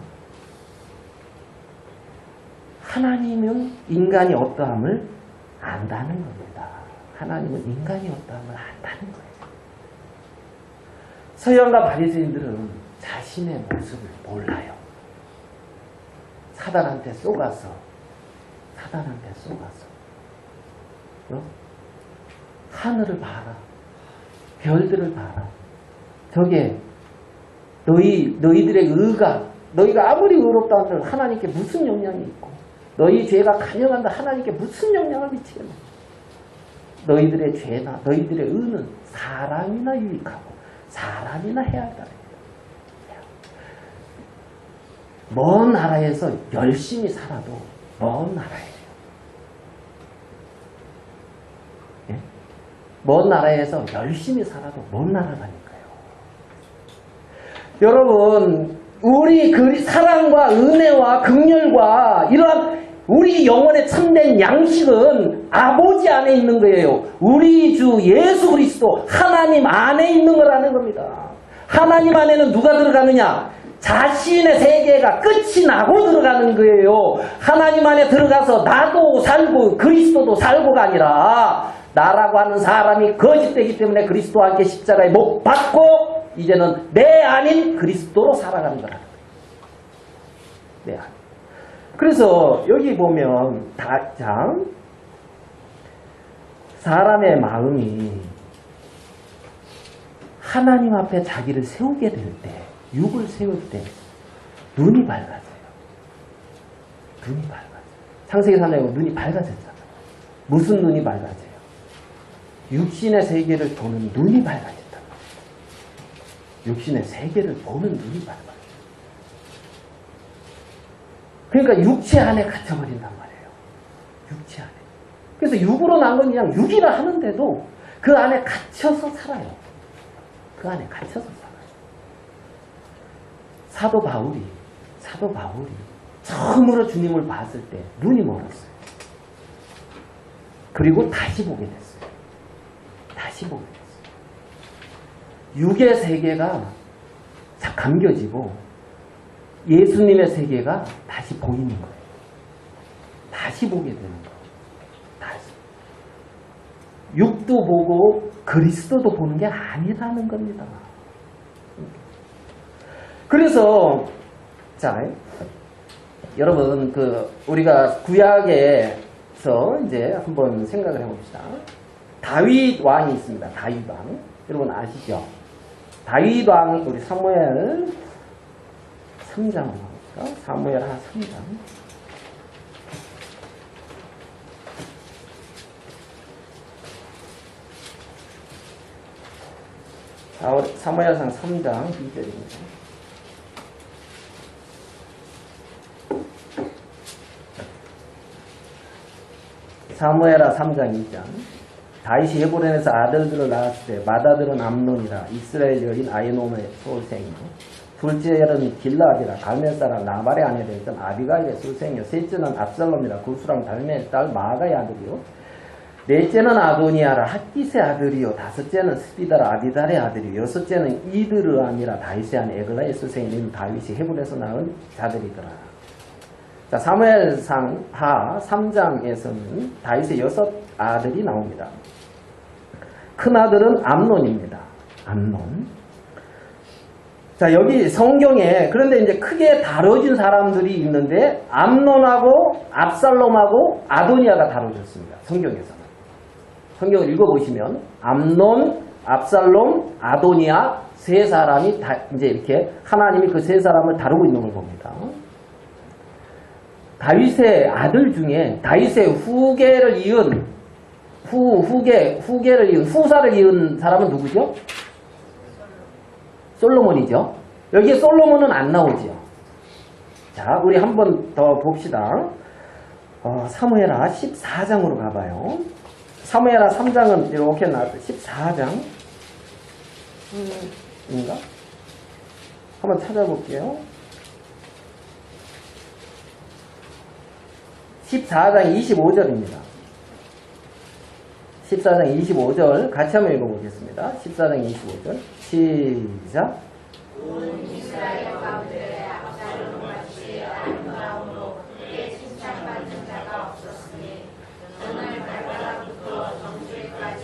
하나님은 인간이 어떠함을 안다는 겁니다. 하나님은 인간이었다는 걸 안다는 거예요. 서양과 바리새인들은 자신의 모습을 몰라요. 사단한테 쏘가서 하늘을 봐라, 별들을 봐라. 저게 너희들의 너희가 아무리 의롭다 한들 하나님께 무슨 영향이 있고, 너희 죄가 간영한다 하나님께 무슨 영향을 미치겠나. 너희들의 죄나 너희들의 의는 사람이나 유익하고 사람이나 해야 한다. 먼 나라에서 열심히 살아도 먼 나라예요. 예? 먼 나라에서 열심히 살아도 먼 나라라니까요. 여러분, 우리 사랑과 은혜와 긍휼과 이러한 우리 영혼의 참된 양식은 아버지 안에 있는 거예요. 우리 주 예수 그리스도 하나님 안에 있는 거라는 겁니다. 하나님 안에는 누가 들어가느냐? 자신의 세계가 끝이 나고 들어가는 거예요. 하나님 안에 들어가서 나도 살고 그리스도도 살고가 아니라 나라고 하는 사람이 거짓되기 때문에 그리스도와 함께 십자가에 못 박고 이제는 내 아닌 그리스도로 살아가는 거라는 거예요. 내 안. 그래서 여기 보면 사람의 마음이 하나님 앞에 자기를 세우게 될 때, 육을 세울 때 눈이 밝아져요. 눈이 밝아져요. 창세기 3장에 보면 눈이 밝아졌잖아요. 무슨 눈이 밝아져요? 육신의 세계를 보는 눈이 밝아진다. 육신의 세계를 보는 눈이 밝아져요. 그러니까 육체 안에 갇혀버린단 말이에요. 육체 안에. 그래서 육으로 난 건 그냥 육이라 하는데도 그 안에 갇혀서 살아요. 그 안에 갇혀서 살아요. 사도 바울이 처음으로 주님을 봤을 때 눈이 멀었어요. 그리고 다시 보게 됐어요. 육의 세계가 감겨지고 예수님의 세계가 다시 보이는 거예요. 다시 보게 되는 거예요. 다시. 육도 보고 그리스도도 보는 게 아니라는 겁니다. 그래서 여러분 우리가 구약에서 이제 한번 생각을 해봅시다. 다윗 왕이 있습니다. 다윗 왕. 여러분 아시죠? 다윗 왕, 우리 사무엘 3장으로 가볼까? 사무엘 하 3장. 사무엘상 3장 2절입니다. 사무엘하 3장 2장. 다윗이 헤브론에서 아들들을 낳았을 때 맏아들은 암논이라 이스라엘 여인 아히노함의 소생이요 둘째는 길라앗이라 갈멜 사람 나발의 아내 되었던 아비가일의 소생이요 셋째는 압살롬이라 구스랑 달메의 딸 마아가의 아들이요 넷째는 아도니아라 핫깃의 아들이요 다섯째는 스비다라 아비달의 아들이요 여섯째는 이드르암이라 다윗의 아내 에글라의 소생이는 다윗이 헤브론에서 낳은 자들이더라. 자, 사무엘상 하 3장에서는 다윗의 6 아들이 나옵니다. 큰 아들은 암논입니다. 암논. 자, 여기 성경에 그런데 이제 크게 다뤄진 사람들이 있는데 암논하고 압살롬하고 아도니아가 다뤄졌습니다. 성경에서는. 성경을 읽어보시면 암논, 압살롬, 아도니아 세 사람이 다 이제 이렇게 하나님이 그 세 사람을 다루고 있는 걸 봅니다. 다윗의 아들 중에 다윗의 후계를 이은 후사를 이은 사람은 누구죠? 솔로몬이죠. 여기에 솔로몬은 안 나오죠. 자, 우리 한 번 더 봅시다. 사무엘하 14장으로 가봐요. 사무엘하 3장은 이렇게 나왔어요. 14장 인가? 한번 찾아볼게요. 14장 25절입니다. 14장 25절 같이 한번 읽어보겠습니다. 14장 25절 시작. 온 이스라엘 가운데 압살롬같이 아름다움으로 그의 칭찬받는 자가 없었으니 오늘 발바닥부터 정수리까지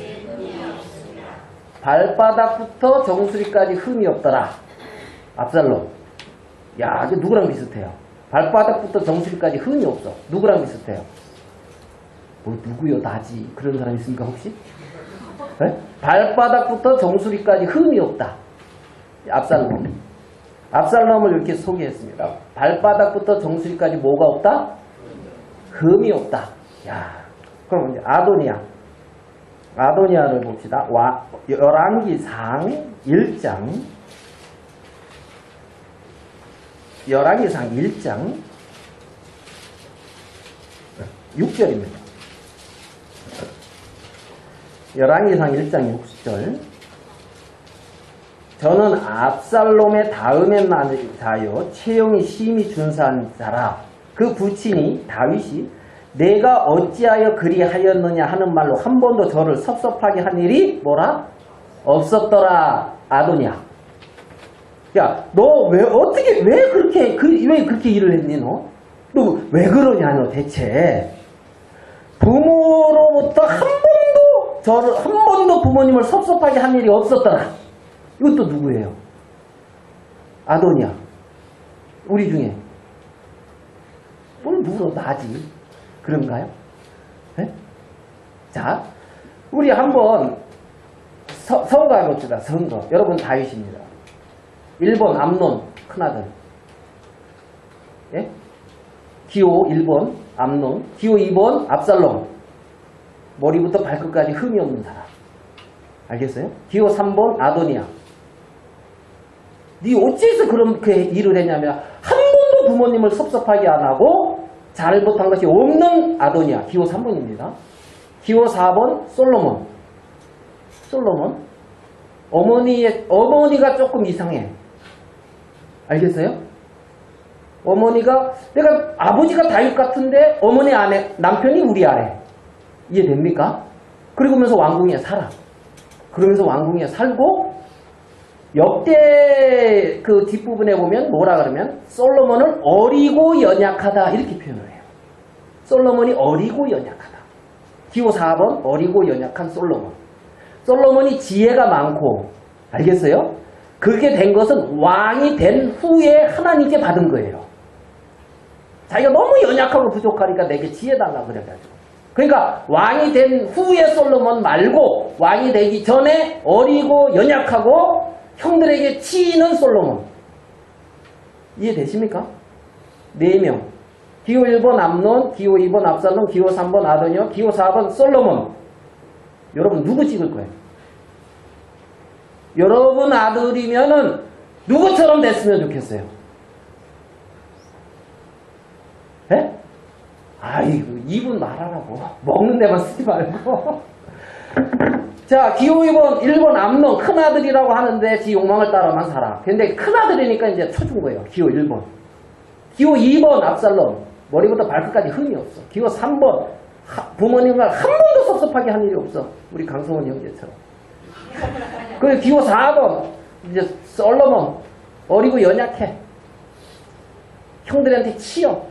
발바닥부터 정수리까지 흠이 없더라. 압살롬. 야, 이게 누구랑 비슷해요? 발바닥부터 정수리까지 흠이 없어. 누구랑 비슷해요? 뭐 누구요? 나지. 그런 사람 있습니까 혹시? 네? 발바닥부터 정수리까지 흠이 없다. 압살롬. 압살롬을 이렇게 소개했습니다. 발바닥부터 정수리까지 뭐가 없다? 흠이 없다. 야, 그럼 이제 아도니아. 아도니아를 봅시다. 열왕기상 1장. 열왕기상 1장 6절입니다. 열왕기상 1장 6절. 저는 압살롬의 다음에 난 자요 체형이 심히 준수한 자라. 그 부친이 다윗이 내가 어찌하여 그리하였느냐 하는 말로 한 번도 저를 섭섭하게 한 일이 뭐라? 없었더라. 아도니아. 야, 너 왜 그렇게 일을 했니, 너? 너 왜 그러냐, 너 대체? 부모로부터 한 번도 부모님을 섭섭하게 한 일이 없었더라. 이건 또 누구예요? 아도니아. 우리 중에. 뭘 물어, 나지. 그런가요? 네? 자, 우리 한번 선거 해봅시다. 선거. 여러분 다윗입니다. 1번 암논 큰아들. 예? 기호 1번 암논. 기호 2번 압살롬. 머리부터 발끝까지 흠이 없는 사람. 알겠어요? 기호 3번 아도니아. 네 어째서 그렇게 일을 했냐면 한 번도 부모님을 섭섭하게 안 하고 잘못한 것이 없는 아도니아. 기호 3번입니다. 기호 4번 솔로몬. 솔로몬. 어머니가 조금 이상해. 알겠어요? 어머니가 내가 아버지가 다윗 같은데 어머니 아내 남편이 우리 아래. 이해됩니까? 그러면서 왕궁에 살아. 그러면서 왕궁에 살고 역대 그 뒷부분에 보면 뭐라 그러면 솔로몬은 어리고 연약하다 이렇게 표현을 해요. 솔로몬이 어리고 연약하다. 기호 4번 어리고 연약한 솔로몬. 솔로몬이 지혜가 많고 알겠어요? 그게 된 것은 왕이 된 후에 하나님께 받은 거예요. 자기가 너무 연약하고 부족하니까 내게 지혜 달라 그래가지고. 그러니까 왕이 된 후에 솔로몬 말고 왕이 되기 전에 어리고 연약하고 형들에게 치이는 솔로몬. 이해되십니까? 4명. 기호 1번 암논, 기호 2번 압살롬, 기호 3번 아도니아, 기호 4번 솔로몬. 여러분 누구 찍을 거예요? 여러분 아들이면은 누구처럼 됐으면 좋겠어요? 예? 아이고, 입은 말하라고. 먹는 데만 쓰지 말고. 자, 기호 1번 암논, 큰아들이라고 하는데 지 욕망을 따라만 살아. 근데 큰아들이니까 이제 쳐준 거예요. 기호 1번. 기호 2번 압살롬, 머리부터 발끝까지 흠이 없어. 기호 3번, 부모님을 한 번도 섭섭하게 한 일이 없어. 우리 강성원 형제처럼. 그리고 기호 4번, 이제 솔로몬, 어리고 연약해. 형들한테 치여.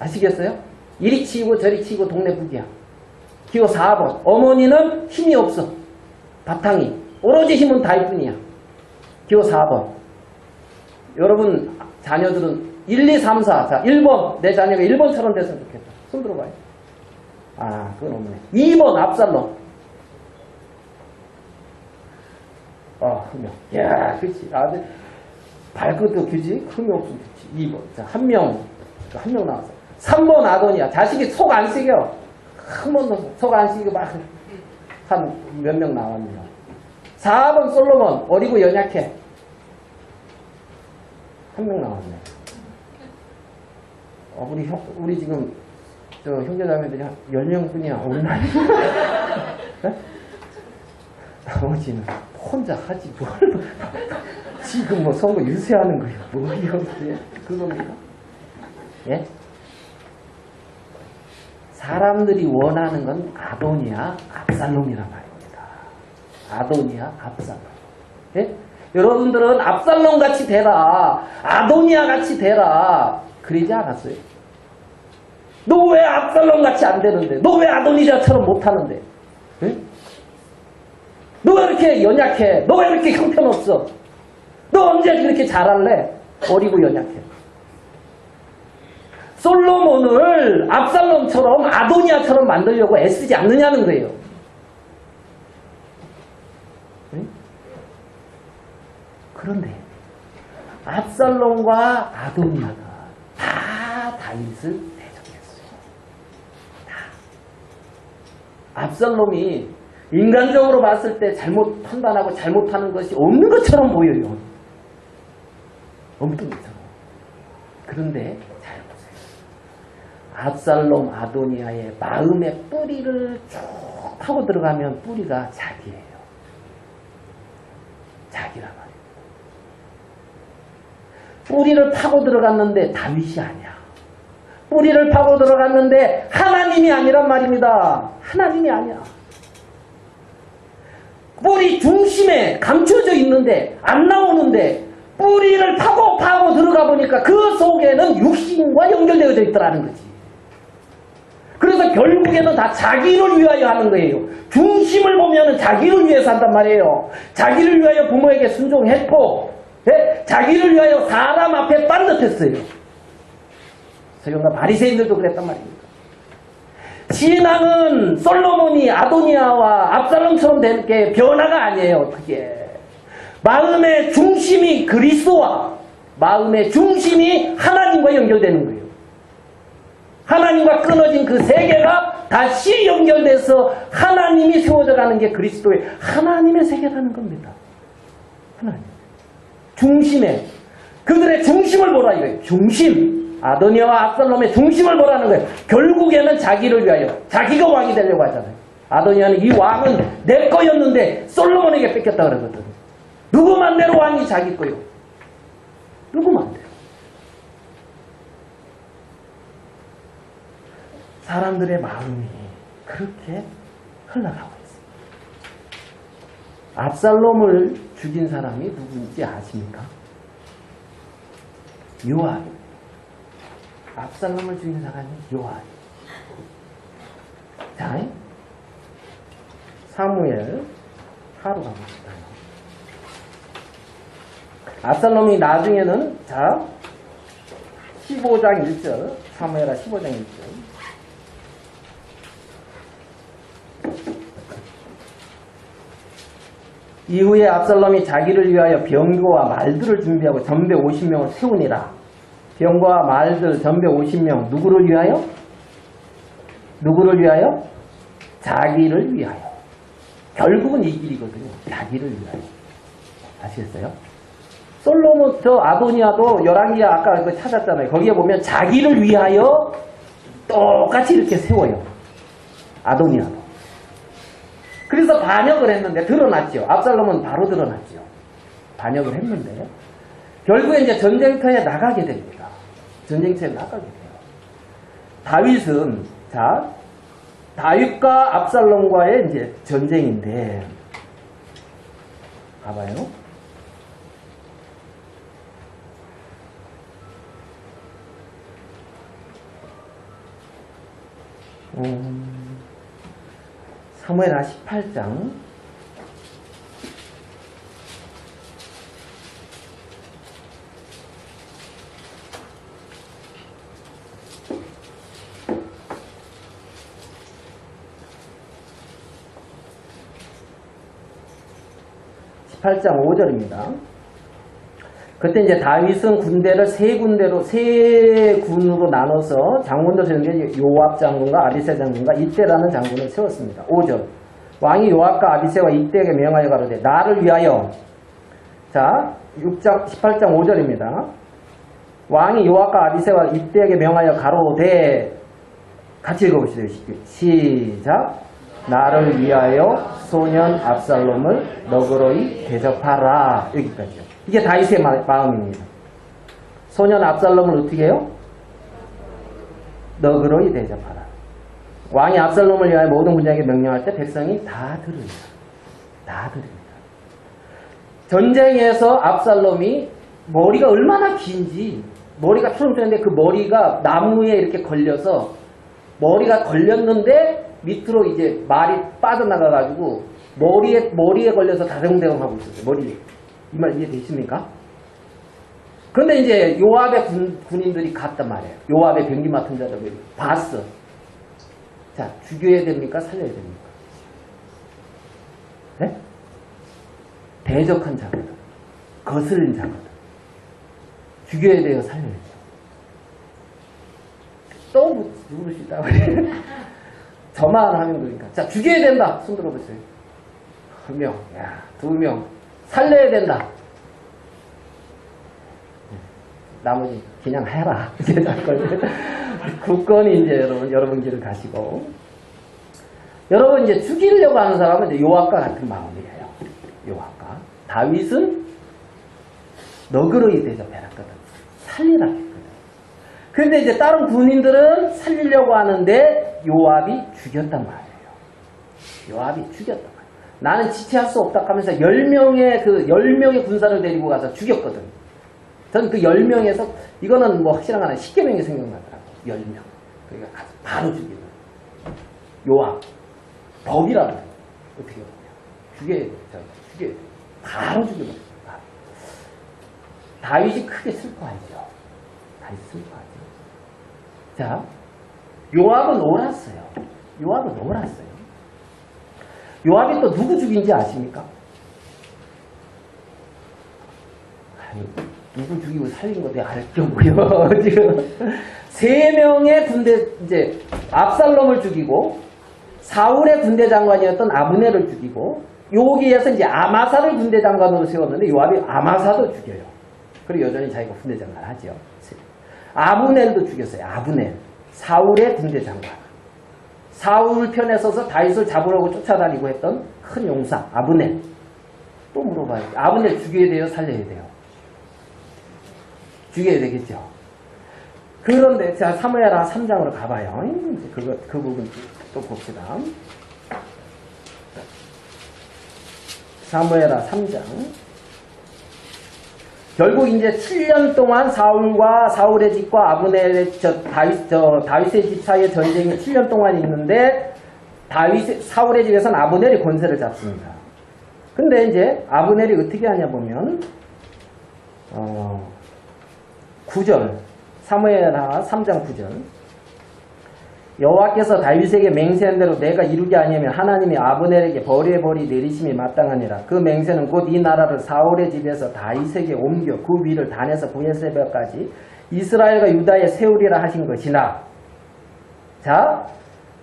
아시겠어요? 이리 치이고 저리 치이고 동네 북이야. 기호 4번. 어머니는 힘이 없어. 바탕이. 오로지 힘은 다윗뿐이야. 기호 4번. 여러분 자녀들은 1, 2, 3, 4. 자, 1번. 내 자녀가 1번처럼 됐으면 좋겠다. 손 들어봐요. 아, 그건 없네. 2번 압살롬. 흠명. 야, 그치. 아들 발끝도 그지? 흠이 없으면 좋지. 2번. 자, 한 명 나왔어. 3번 아도니아. 자식이 속 안 쓰겨. 한 번도 속 안 쓰고 막 한 몇 명 나왔네요. 4번 솔로몬. 어리고 연약해. 한 명 나왔네. 우리 지금 저 형제자매들이 한 10명뿐이야. 온라인. 나머지는 혼자 하지 뭘. 지금 뭐 선거 유세하는 거예요. 뭐예요? 그겁니까? 예? 사람들이 원하는 건 아도니아, 압살롬이란 말입니다. 아도니아, 압살롬. 예? 여러분들은 압살롬 같이 되라, 아도니아 같이 되라, 그러지 않았어요? 너 왜 압살롬 같이 안 되는데? 너 왜 아도니아처럼 못하는데? 예? 너가 이렇게 연약해? 너가 이렇게 형편없어? 너 언제 그렇게 잘할래? 어리고 연약해. 솔로몬을 압살롬처럼 아도니아처럼 만들려고 애쓰지 않느냐는 거예요. 응? 그런데 압살롬과 아도니아가 다 다윗을 대적했어요. 다. 압살롬이 인간적으로 봤을 때 잘못 판단하고 잘못하는 것이 없는 것처럼 보여요. 없는 것처럼. 그런데 잘 보세요. 압살롬 아도니아의 마음의 뿌리를 쭉 파고 들어가면 뿌리가 자기예요. 자기란 말이에요. 뿌리를 파고 들어갔는데 다윗이 아니야. 뿌리를 파고 들어갔는데 하나님이 아니란 말입니다. 하나님이 아니야. 뿌리 중심에 감춰져 있는데 안 나오는데 뿌리를 파고 들어가 보니까 그 속에는 육신과 연결되어져 있더라는 거지. 그래서 결국에는 다 자기를 위하여 하는 거예요. 중심을 보면 자기를 위해서 한단 말이에요. 자기를 위하여 부모에게 순종했고, 예? 자기를 위하여 사람 앞에 딴 듯했어요. 서경과 바리새인들도 그랬단 말입니다. 신앙은 솔로몬이 아도니아와 압살롬처럼 된 게 변화가 아니에요. 그게 마음의 중심이 그리스도와 마음의 중심이 하나님과 연결되는 거예요. 하나님과 끊어진 그 세계가 다시 연결돼서 하나님이 세워져 가는 게 그리스도의 하나님의 세계라는 겁니다. 하나님 중심에 그들의 중심을 보라 이거예요. 중심 아도니아와 압살롬의 중심을 보라는 거예요. 결국에는 자기를 위하여 자기가 왕이 되려고 하잖아요. 아도니아는 이 왕은 내 거였는데 솔로몬에게 뺏겼다 그러거든. 누구 맘대로 왕이 자기 거요. 누구 맘대로. 사람들의 마음이 그렇게 흘러가고 있습니다. 압살롬을 죽인 사람이 누구인지 아십니까? 요압. 압살롬을 죽인 사람이 요압. 자, 사무엘 하루 가봅시다. 압살롬이 나중에는 자 15장 1절 사무엘하 15장 1절 이후에 압살롬이 자기를 위하여 병거와 말들을 준비하고 전배 50명을 세우니라. 병거와 말들 전배 50명 누구를 위하여? 누구를 위하여? 자기를 위하여. 결국은 이 길이거든요. 자기를 위하여. 아시겠어요? 솔로몬 저 아도니아도 열왕기야 아까 그거 찾았잖아요. 거기에 보면 자기를 위하여 똑같이 이렇게 세워요. 아도니아도. 그래서 반역을 했는데 드러났죠. 압살롬은 바로 드러났죠. 반역을 했는데 결국에 이제 전쟁터에 나가게 됩니다. 전쟁터에 나가게 돼요. 다윗은 자 다윗과 압살롬과의 이제 전쟁인데 봐봐요. 사무엘하 18장 18장 5절입니다. 그때 이제 다윗은 군대를 세 군으로 나눠서 장군들 세우는데 요압 장군과 아비새 장군과 이때라는 장군을 세웠습니다. 5절. 왕이 요압과 아비새와 이때에게 명하여 가로되 나를 위하여 자 18장 5절입니다. 왕이 요압과 아비새와 이때에게 명하여 가로되 같이 읽어보시죠. 시작. 나를 위하여 소년 압살롬을 너그러이 대접하라. 여기까지요. 이게 다윗의 마음입니다. 소년 압살롬을 어떻게 해요? 너그러이 대접하라. 왕이 압살롬을 위하여 모든 군장에게 명령할 때 백성이 다 들으리라. 다 들으리라. 전쟁에서 압살롬이 머리가 얼마나 긴지 머리가 초롱초롱한데 그 머리가 나무에 이렇게 걸려서 머리가 걸렸는데 밑으로 이제 말이 빠져나가가지고 머리에 걸려서 다정대응 하고 있었어요. 머리에. 이 말 이해되십니까? 그런데 이제 요압의 군인들이 갔단 말이에요. 요압의 병기 맡은 자들이 봤어. 자, 죽여야 됩니까? 살려야 됩니까? 네? 대적한 자거든. 거스른 자거든. 죽여야 돼요? 살려야 돼요? 또 누구시다 그래. 저만 하면 그러니까. 자, 죽여야 된다. 손 들어보세요. 1명, 야, 2명. 살려야 된다. 나머지 그냥 해라. 굳건히 이제 여러분 길을 가시고. 여러분 이제 죽이려고 하는 사람은 이제 요압과 같은 마음이에요. 요압과. 다윗은 너그러이 대접해놨거든. 살리라 했거든. 근데 이제 다른 군인들은 살리려고 하는데 요압이 죽였단 말이에요. 요압이 죽였단 말이에요. 나는 지체할 수 없다 하면서 10명의 군사를 데리고 가서 죽였거든. 저는 그 10명에서 이거는 뭐 확실한 건 아니라 10개명이 생각나더라고. 10명. 그러니까 가서 바로 죽이는. 요압. 법이라는 거예요. 어떻게 보면. 죽여야 돼. 바로 죽여버려. 다윗이 크게 슬퍼하죠. 다윗이 슬퍼하죠. 자, 요압은 옳았어요. 요압이 또 누구 죽인지 아십니까? 아니, 누구 죽이고 살린 거 내가 알 경우요. 지금 3명의 군대 이제 압살롬을 죽이고 사울의 군대 장관이었던 아브넬을 죽이고 여기에서 이제 아마사를 군대 장관으로 세웠는데 요압이 아마사도 죽여요. 그리고 여전히 자기가 군대 장관 하죠. 아브넬도 죽였어요. 아브넬. 사울의 군대 장관. 사울 편에 서서 다윗을 잡으려고 쫓아다니고 했던 큰 용사 아브넬. 또 물어봐요. 아브넬 죽여야 돼요? 살려야 돼요? 죽여야 되겠죠. 그런데 자 사무엘하 3장으로 가봐요. 이제 그 부분 또 봅시다. 사무엘하 3장. 결국 이제 7년 동안 사울의 집과 아브넬의 다윗의 집 사이에 전쟁이 7년 동안 있는데 사울의 집에서는 아브넬이 권세를 잡습니다. 근데 이제 아브넬이 어떻게 하냐 보면 9절 사무엘하 3장 9절 여호와께서 다윗에게 맹세한 대로 내가 이루지 아니하면 하나님이 아브넬에게 벌의 벌이 내리심이 마땅하니라. 그 맹세는 곧 이 나라를 사울의 집에서 다윗에게 옮겨 그 위를 단에서 브엘세바까지 이스라엘과 유다에 세우리라 하신 것이나. 자,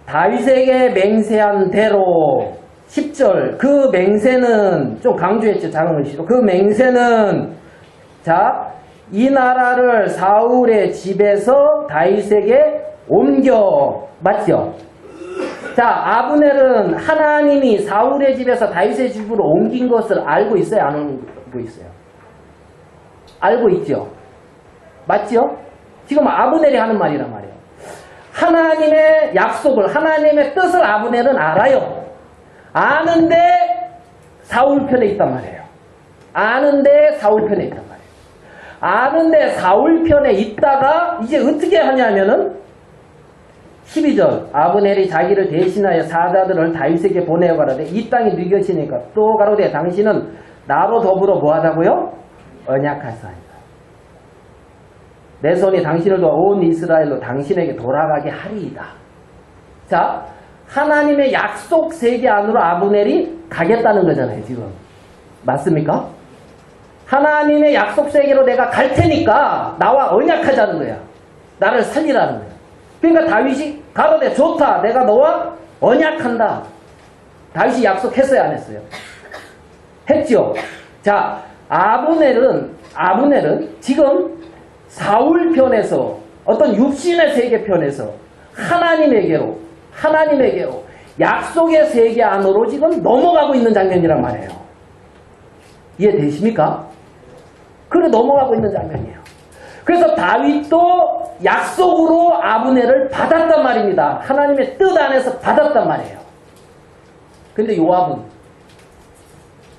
다윗에게 맹세한 대로 10절 그 맹세는 좀 강조했죠. 작은 글씨로. 그 맹세는 자, 이 나라를 사울의 집에서 다윗에게 옮겨. 맞죠? 자, 아브넬은 하나님이 사울의 집에서 다윗의 집으로 옮긴 것을 알고 있어요? 안 알고 있어요? 알고 있죠? 맞죠? 지금 아브넬이 하는 말이란 말이에요. 하나님의 약속을, 하나님의 뜻을 아브넬은 알아요. 아는데 사울 편에 있단 말이에요. 아는데 사울 편에 있단 말이에요. 아는데 사울 편에 있다가 이제 어떻게 하냐면은 12절 아브넬이 자기를 대신하여 사자들을 다윗에게 보내어 가라되 이 땅이 네 것이니까 또 가로되 당신은 나로 더불어 뭐하다고요? 언약하사이다. 내 손이 당신을 도와 온 이스라엘로 당신에게 돌아가게 하리이다. 자, 하나님의 약속 세계 안으로 아브넬이 가겠다는 거잖아요. 지금 맞습니까? 하나님의 약속 세계로 내가 갈 테니까 나와 언약하자는 거야. 나를 살리라는 거야. 그러니까 다윗이 가로되 좋다. 내가 너와 언약한다. 다윗이 약속했어요? 안 했어요? 했죠. 자, 아브넬은 지금 사울 편에서 어떤 육신의 세계 편에서 하나님에게로 약속의 세계 안으로 지금 넘어가고 있는 장면이란 말이에요. 이해되십니까? 그래 넘어가고 있는 장면이에요. 그래서 다윗도 약속으로 아브넬을 받았단 말입니다. 하나님의 뜻 안에서 받았단 말이에요. 근데 요압은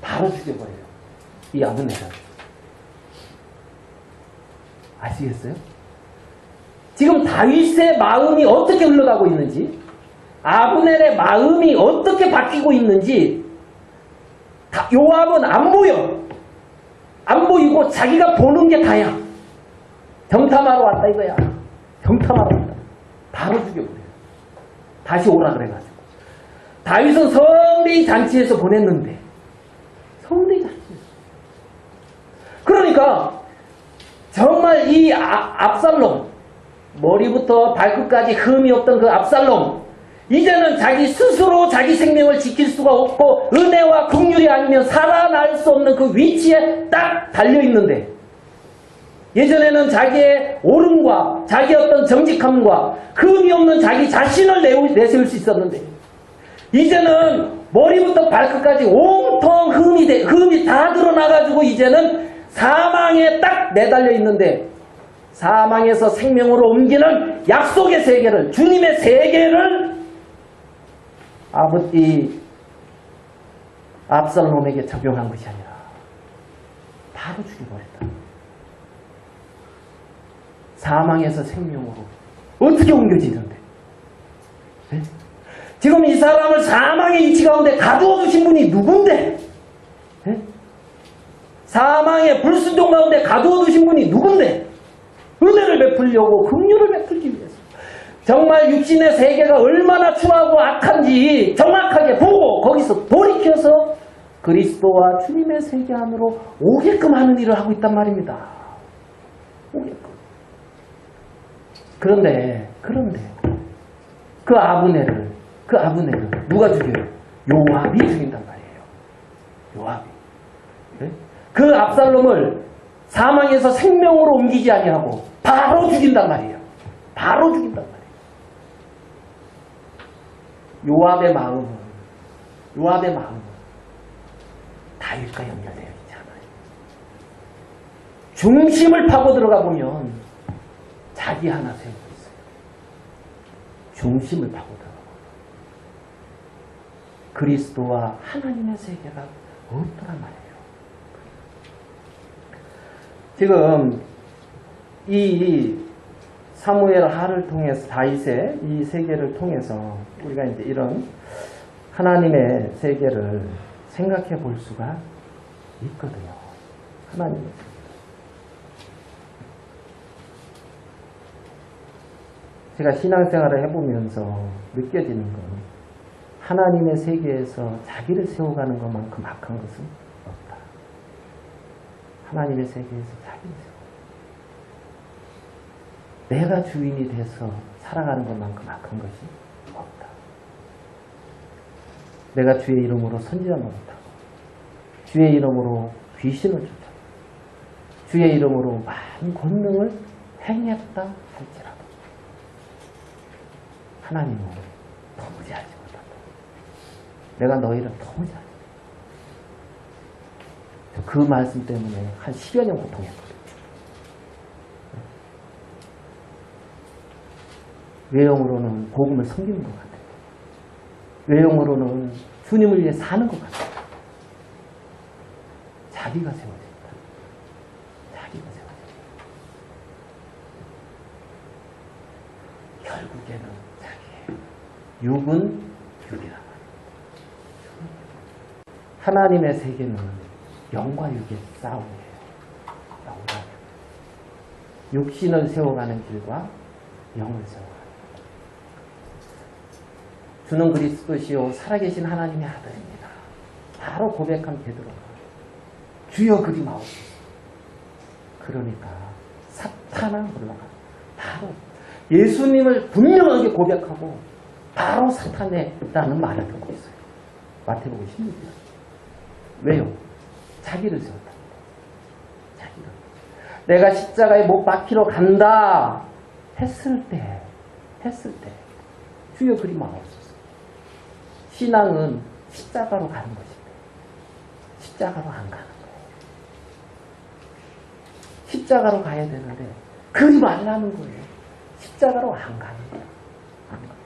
바로 죽여버려요. 이 아브넬을. 아시겠어요? 지금 다윗의 마음이 어떻게 흘러가고 있는지, 아브넬의 마음이 어떻게 바뀌고 있는지 요압은 안 보여. 안 보이고 자기가 보는 게 다야. 병탐하러 왔다 이거야. 병탐하러 왔다. 바로 죽여버려요. 다시 오라 그래가지고. 다윗은 성대의 잔치에서 보냈는데, 성대의 잔치에서. 그러니까 정말 이 압살롬, 머리부터 발끝까지 흠이 없던 그 압살롬, 이제는 자기 스스로 자기 생명을 지킬 수가 없고 은혜와 긍휼이 아니면 살아날 수 없는 그 위치에 딱 달려있는데, 예전에는 자기의 옳음과 자기 어떤 정직함과 흠이 없는 자기 자신을 내세울 수 있었는데, 이제는 머리부터 발끝까지 온통 흠이 다 드러나가지고 이제는 사망에 딱 매달려 있는데, 사망에서 생명으로 옮기는 약속의 세계를, 주님의 세계를 아버지 압살롬에게 적용한 것이 아니라 바로 죽여버렸다. 사망에서 생명으로 어떻게 옮겨지는데? 네? 지금 이 사람을 사망의 위치 가운데 가두어 두신 분이 누군데? 네? 사망의 불순종 가운데 가두어 두신 분이 누군데? 은혜를 베풀려고, 긍휼을 베풀기 위해서. 정말 육신의 세계가 얼마나 추하고 악한지 정확하게 보고 거기서 돌이켜서 그리스도와 주님의 세계 안으로 오게끔 하는 일을 하고 있단 말입니다. 오게끔. 그런데 그 아브넬을 누가 죽여요? 요압이 죽인단 말이에요. 요압이. 네? 그 압살롬을 사망에서 생명으로 옮기지 아니하고 바로 죽인단 말이에요. 바로 죽인단 말이에요. 요압의 마음은 다윗과 연결되어 있지 않아요. 중심을 파고 들어가 보면 자기 하나 세우고 있어요. 중심을 파고 들어가 보면 그리스도와 하나님의 세계가 없더란 말이에요. 지금 이 사무엘 하를 통해서, 다윗의 이 세계를 통해서 우리가 이제 이런 하나님의 세계를 생각해 볼 수가 있거든요. 하나님의 세계. 제가 신앙생활을 해보면서 느껴지는 건 하나님의 세계에서 자기를 세워가는 것만큼 악한 것은 없다. 하나님의 세계에서 자기를 세워. 내가 주인이 돼서 살아가는 것만큼 악한 것이 없다. 내가 주의 이름으로 선지자 노릇하고 주의 이름으로 귀신을 쫓아고 주의 이름으로 많은 권능을 행했다 할지라도 하나님은 도무지 알지 못한다. 내가 너희를 도무지 알지 못한다. 그 말씀 때문에 한 10여 년 고통했거든요. 외형으로는 복음을 섬기는 것 같아요. 외형으로는 주님을 위해 사는 것 같아요. 자기가 세워진다. 자기가 세워진다. 결국에는 자기예요. 육은 육이란 말이에요. 하나님의 세계는 영과 육의 싸움이에요. 영과 육. 육신을 세워가는 길과 영을 세워가는 길. 주는 그리스도시요 살아계신 하나님의 아들입니다. 바로 고백한 베드로가 주여 그리 마옵소서. 그러니까 사탄아 올라가. 바로 예수님을 분명하게 고백하고 바로 사탄에라는 말을 듣고 있어요. 마태복음 16장. 왜요? 자기를 세웠다. 자기를. 내가 십자가에 못 박히러 간다 했을 때 주여 그리 마옵소서. 신앙은 십자가로 가는 것인데 십자가로 안 가는 거예요. 십자가로 가야 되는데 그리 말라는 거예요. 십자가로 안 가는 거예요. 안 가요.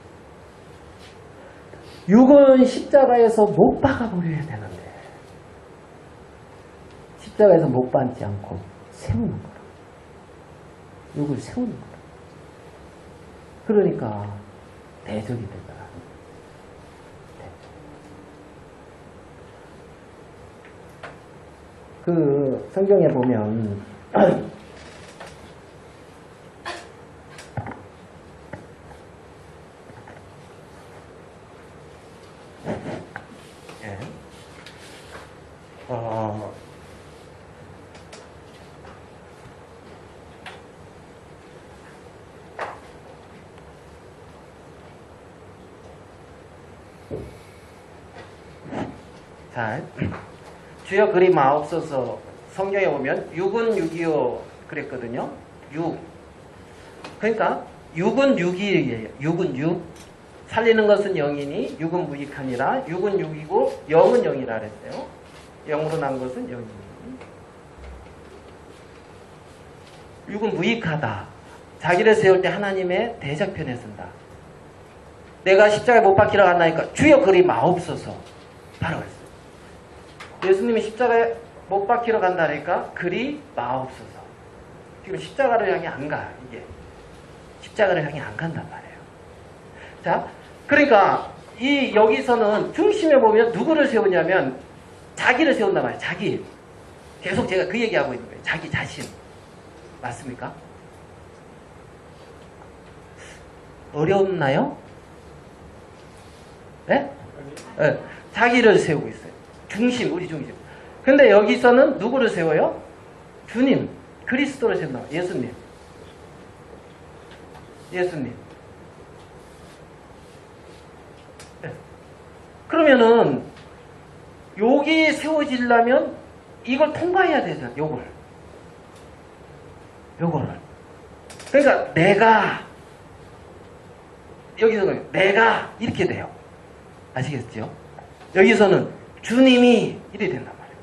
육은 십자가에서 못 박아버려야 되는데 십자가에서 못 박지 않고 세우는 거라. 육을 세우는 거라. 그러니까 대적이 되더라. 그 성경에 보면 예. 자, 주여 그리 마옵소서. 성경에 보면 6은 6이요 그랬거든요. 6. 그러니까 6은 6이에요. 6은 6. 살리는 것은 0이니 6은 무익하니라. 6은 6이고 0은 0이라 그랬어요. 0으로 난 것은 0이니. 6은 무익하다. 자기를 세울 때 하나님의 대적편에 쓴다. 내가 십자가에 못 박히러 간다니까 주여 그리 마옵소서. 바로 그랬어요. 예수님이 십자가에 못 박히러 간다니까 그리 마옵소서. 지금 십자가를 향해 안 가. 이게 십자가를 향해 안 간단 말이에요. 자, 그러니까 이 여기서는 중심에 보면 누구를 세우냐면 자기를 세운단 말이에요. 자기. 계속 제가 그 얘기하고 있는 거예요. 자기 자신. 맞습니까? 어렵나요? 네? 네. 자기를 세우고 있어요. 중심, 우리 중심. 근데 여기서는 누구를 세워요? 주님, 그리스도를 세운다. 예수님. 예수님. 네. 그러면은 여기 세워지려면 이걸 통과해야 되잖아. 요거를. 그러니까 내가 여기서는 내가 이렇게 돼요. 아시겠죠? 여기서는 주님이 이래 된단 말이에요.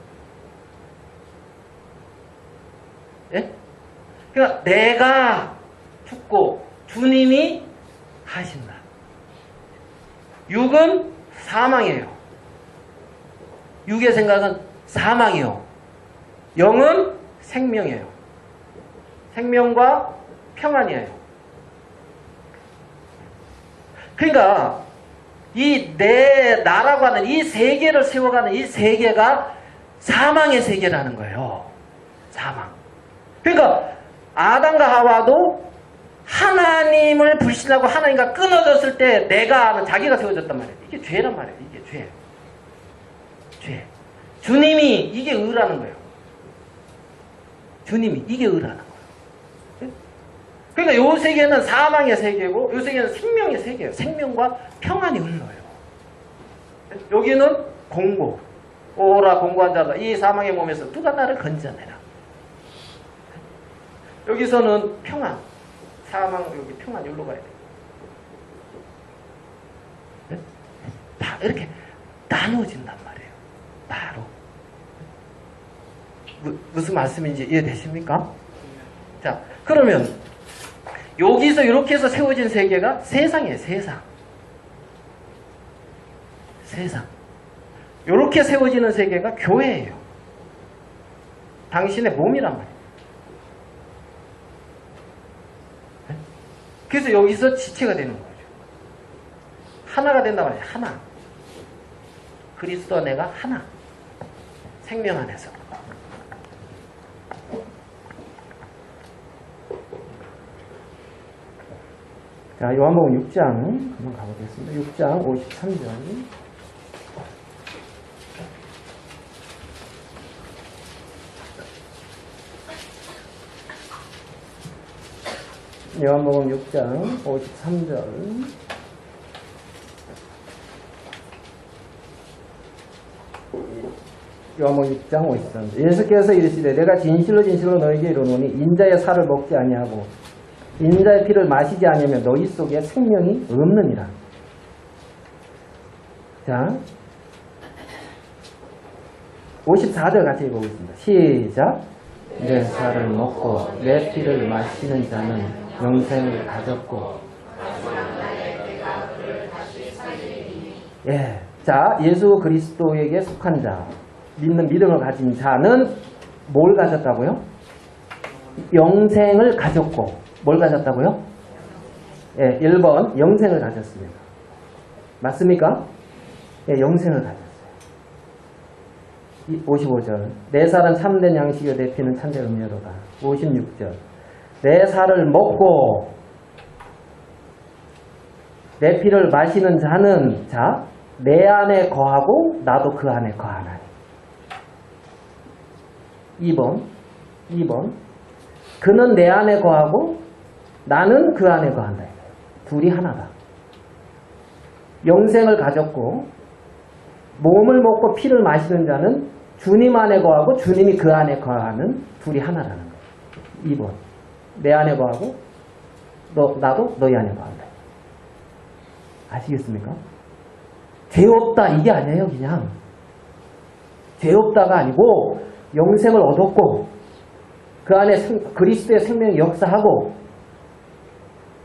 예? 그러니까 내가 죽고 주님이 하신다. 6은 사망이에요. 6의 생각은 사망이요. 0은 생명이에요. 생명과 평안이에요. 그러니까 이 내 나라고 하는 이 세계를 세워가는 이 세계가 사망의 세계라는 거예요. 사망. 그러니까 아담과 하와도 하나님을 불신하고 하나님과 끊어졌을 때 내가 하는 자기가 세워졌단 말이에요. 이게 죄란 말이에요. 이게 죄. 죄. 주님이 이게 의라는 거예요. 주님이 이게 의라는 거예요. 그러니까 이 세계는 사망의 세계고 이 세계는 생명의 세계예요. 생명과 평안이 흘러요. 여기는 공고. 오라 공고한 자다. 이 사망의 몸에서 누가 나를 건져내라. 여기서는 평안. 사망 여기 평안 여기로 가야 돼요. 네? 다 이렇게 나누어진단 말이에요. 바로. 무슨 말씀인지 이해되십니까? 자, 그러면 여기서 이렇게 해서 세워진 세계가 세상이에요. 세상. 세상. 이렇게 세워지는 세계가 교회예요. 당신의 몸이란 말이에요. 네? 그래서 여기서 지체가 되는 거죠. 하나가 된단 말이에요. 하나. 그리스도와 내가 하나. 생명 안에서. 자, 요한복음 6장 한번 가보겠습니다. 6장 53절. 요한복음 6장 53절. 요한복음 6장 53절. 예수께서 이르시되 내가 진실로 진실로 너희에게 이르노니 인자의 살을 먹지 아니하고 인자의 피를 마시지 않으면 너희 속에 생명이 없느니라. 자, 54절 같이 읽어보겠습니다. 시작. 내 살을 먹고 내 피를 마시는 자는 영생을 가졌고. 예. 자, 예수 그리스도에게 속한 자, 믿는 믿음을 가진 자는 뭘 가졌다고요? 영생을 가졌고. 뭘 가졌다고요? 예, 1번 영생을 가졌습니다. 맞습니까? 예, 영생을 가졌어요. 55절. 내 살은 참된 양식이요 내 피는 참된 음료로다. 56절. 내 살을 먹고 내 피를 마시는 자는 내 안에 거하고 나도 그 안에 거하나니. 2번. 그는 내 안에 거하고 나는 그 안에 거한다. 둘이 하나다. 영생을 가졌고 몸을 먹고 피를 마시는 자는 주님 안에 거하고 주님이 그 안에 거하는 둘이 하나라는 거예요. 2번. 내 안에 거하고 나도 너희 안에 거한다. 아시겠습니까? 죄 없다 이게 아니에요. 그냥 죄 없다가 아니고 영생을 얻었고 그 안에 그리스도의 생명이 역사하고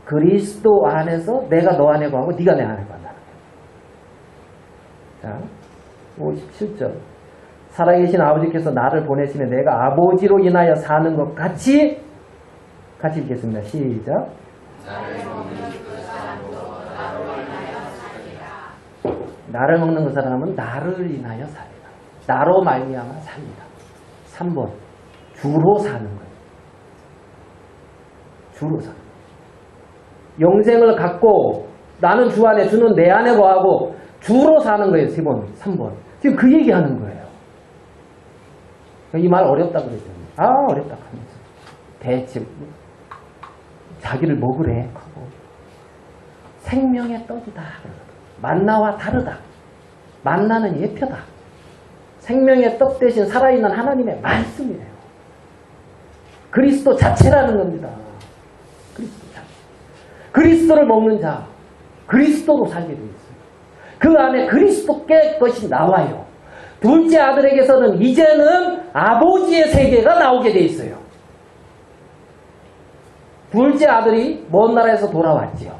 그리스도 안에서 내가 너 안에 거하고 네가 내 안에 거한다는 거예요. 자, 57절. 살아계신 아버지께서 나를 보내시면 내가 아버지로 인하여 사는 것 같이 읽겠습니다. 시작. 나를 먹는 그 사람은 나를 인하여 살리라. 나로 말미암아 삽니다. 3번. 주로 사는 거예요. 주로 사는 거예요. 영생을 갖고 나는 주 안에 주는 내 안에 거하고 주로 사는 거예요. 3번. 지금 그 얘기하는 거예요. 이 말 어렵다 그랬잖아요. 어렵다 하면서 대체 자기를 먹으래 하고 생명의 떡이다. 만나와 다르다. 만나는 예표다. 생명의 떡 대신 살아있는 하나님의 말씀이래요. 그리스도 자체라는 겁니다. 그리스도 자체. 그리스도를 먹는 자, 그리스도로 살게 되어 있어요. 그 안에 그리스도께 것이 나와요. 둘째 아들에게서는 이제는 아버지의 세계가 나오게 되어 있어요. 둘째 아들이 먼 나라에서 돌아왔지요.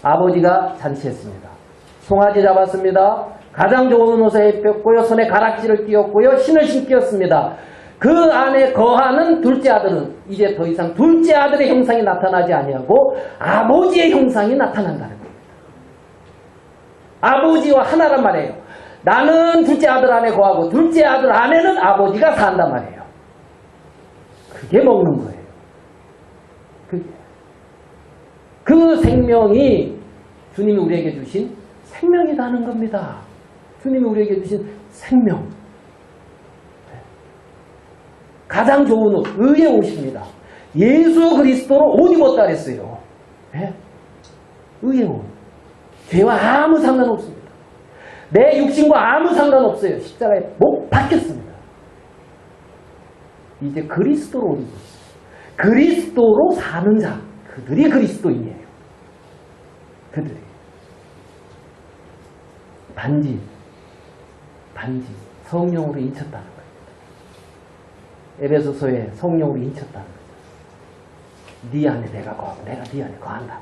아버지가 잔치했습니다. 송아지 잡았습니다. 가장 좋은 옷에 입혔고요. 손에 가락지를 띄웠고요. 신을 신겼습니다. 그 안에 거하는 둘째 아들은 이제 더 이상 둘째 아들의 형상이 나타나지 아니하고 아버지의 형상이 나타난다는 겁니다. 아버지와 하나란 말이에요. 나는 둘째 아들 안에 거하고 둘째 아들 안에는 아버지가 산단 말이에요. 그게 먹는 거예요. 그 생명이 주님이 우리에게 주신 생명이라는 겁니다. 주님이 우리에게 주신 생명. 가장 좋은 옷, 의의 옷입니다. 예수 그리스도로 옷 입었다 그랬어요. 네? 의의 옷. 죄와 아무 상관없습니다. 내 육신과 아무 상관없어요. 십자가에 못 박혔습니다. 이제 그리스도로 옷 입었어요. 그리스도로 사는 자, 그들이 그리스도인이에요. 그들이. 반지, 성령으로 인쳤다는 거예요. 에베소서에 성령으로 인쳤다는 거죠. 네 안에 내가 거하고 내가 네 안에 거한다.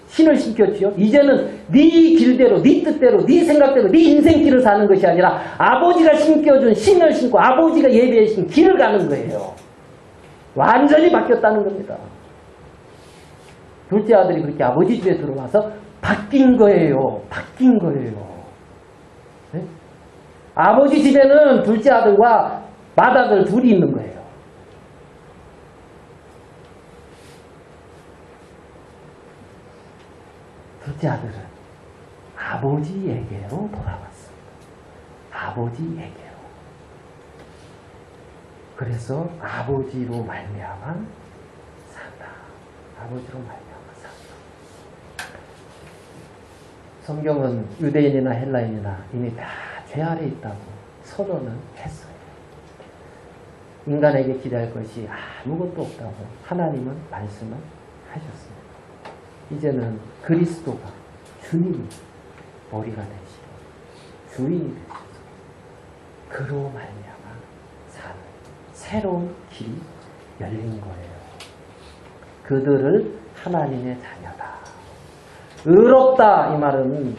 신을 신겼지요. 이제는 네 길대로, 네 뜻대로, 네 생각대로, 네 인생길을 사는 것이 아니라 아버지가 신겨준 신을 신고 아버지가 예비하신 길을 가는 거예요. 완전히 바뀌었다는 겁니다. 둘째 아들이 그렇게 아버지 집에 들어와서 바뀐 거예요. 네? 아버지 집에는 둘째 아들과 맏아들 둘이 있는 거예요. 둘째 아들은 아버지에게로 돌아왔습니다. 아버지에게로. 그래서 아버지로 말미암아 산다. 아버지로 말미암아 산다. 성경은 유대인이나 헬라인이나 이미 다 죄 아래 있다고 선언을 했어요. 인간에게 기대할 것이 아무것도 없다고 하나님은 말씀을 하셨습니다. 이제는 그리스도가 주님이 머리가 되시고 주인이 되셔서 그로 말미암아 사는 새로운 길이 열린 거예요. 그들을 하나님의 자녀다. 의롭다 이 말은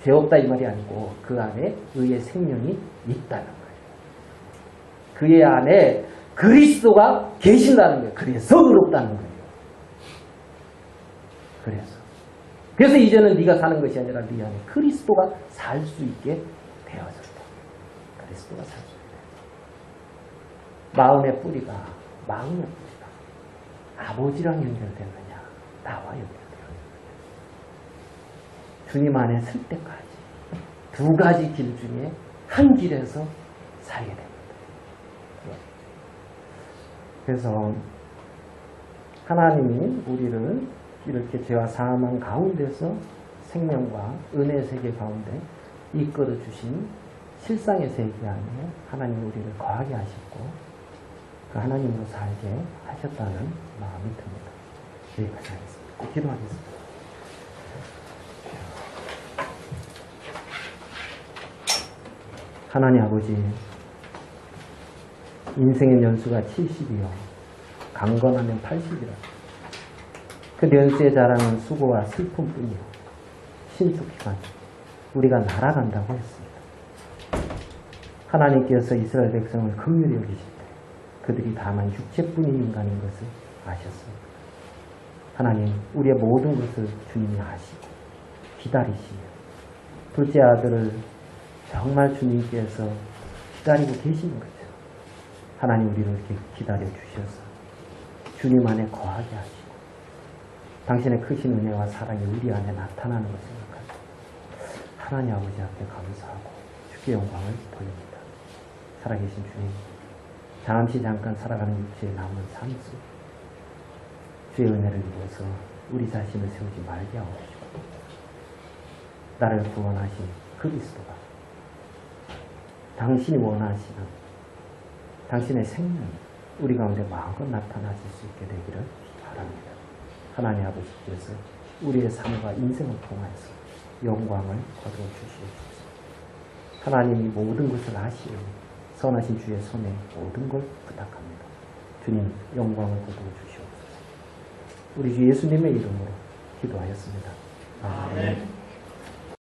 죄 없다 이 말이 아니고 그 안에 의의 생명이 있다는 거예요. 그의 안에 그리스도가 계신다는 거예요. 그래서 의롭다는 거예요. 그래서 이제는 네가 사는 것이 아니라 네 안에 그리스도가 살 수 있게 되어졌다. 그리스도가 살아있는 마음의 뿌리가 아버지랑 연결되느냐 나와 연결되느냐 주님 안에 설 때까지 두 가지 길 중에 한 길에서 살게 됩니다. 그래서 하나님이 우리를 이렇게 죄와 사망 가운데서 생명과 은혜의 세계 가운데 이끌어 주신 실상의 세계 안에 하나님 우리를 거하게 하셨고 그 하나님으로 살게 하셨다는 마음이 듭니다. 여기까지 하겠습니다. 기도하겠습니다. 하나님 아버지, 인생의 연수가 70이요 강건하면 80이라 그 연수에 자라는 수고와 슬픔뿐이요 신축기간 우리가 날아간다고 했습니다. 하나님께서 이스라엘 백성을 긍휼히 여기실 때 그들이 다만 육체뿐인 인간인 것을 아셨습니다. 하나님 우리의 모든 것을 주님이 아시고 기다리시며 둘째 아들을 정말 주님께서 기다리고 계시는 거죠. 하나님 우리를 이렇게 기다려 주셔서 주님 안에 거하게 하시고 당신의 크신 은혜와 사랑이 우리 안에 나타나는 것을 생각하고 하나님 아버지 앞에 감사하고 주께 영광을 돌립니다. 살아계신 주님, 잠깐 살아가는 육체의 남은 삶 속 주의 은혜를 입어서 우리 자신을 세우지 말게 하옵시고 나를 구원하신 그리스도가 당신이 원하시는 당신의 생명이 우리 가운데 마음껏 나타나실 수 있게 되기를 바랍니다. 하나님 아버지께서 우리의 삶과 인생을 통해서 영광을 거두어 주시옵소서. 하나님이 모든 것을 아시오 선하신 주의 손에 모든 걸 부탁합니다. 주님 영광을 거두어 주시옵소서. 우리 주 예수님의 이름으로 기도하였습니다. 아멘.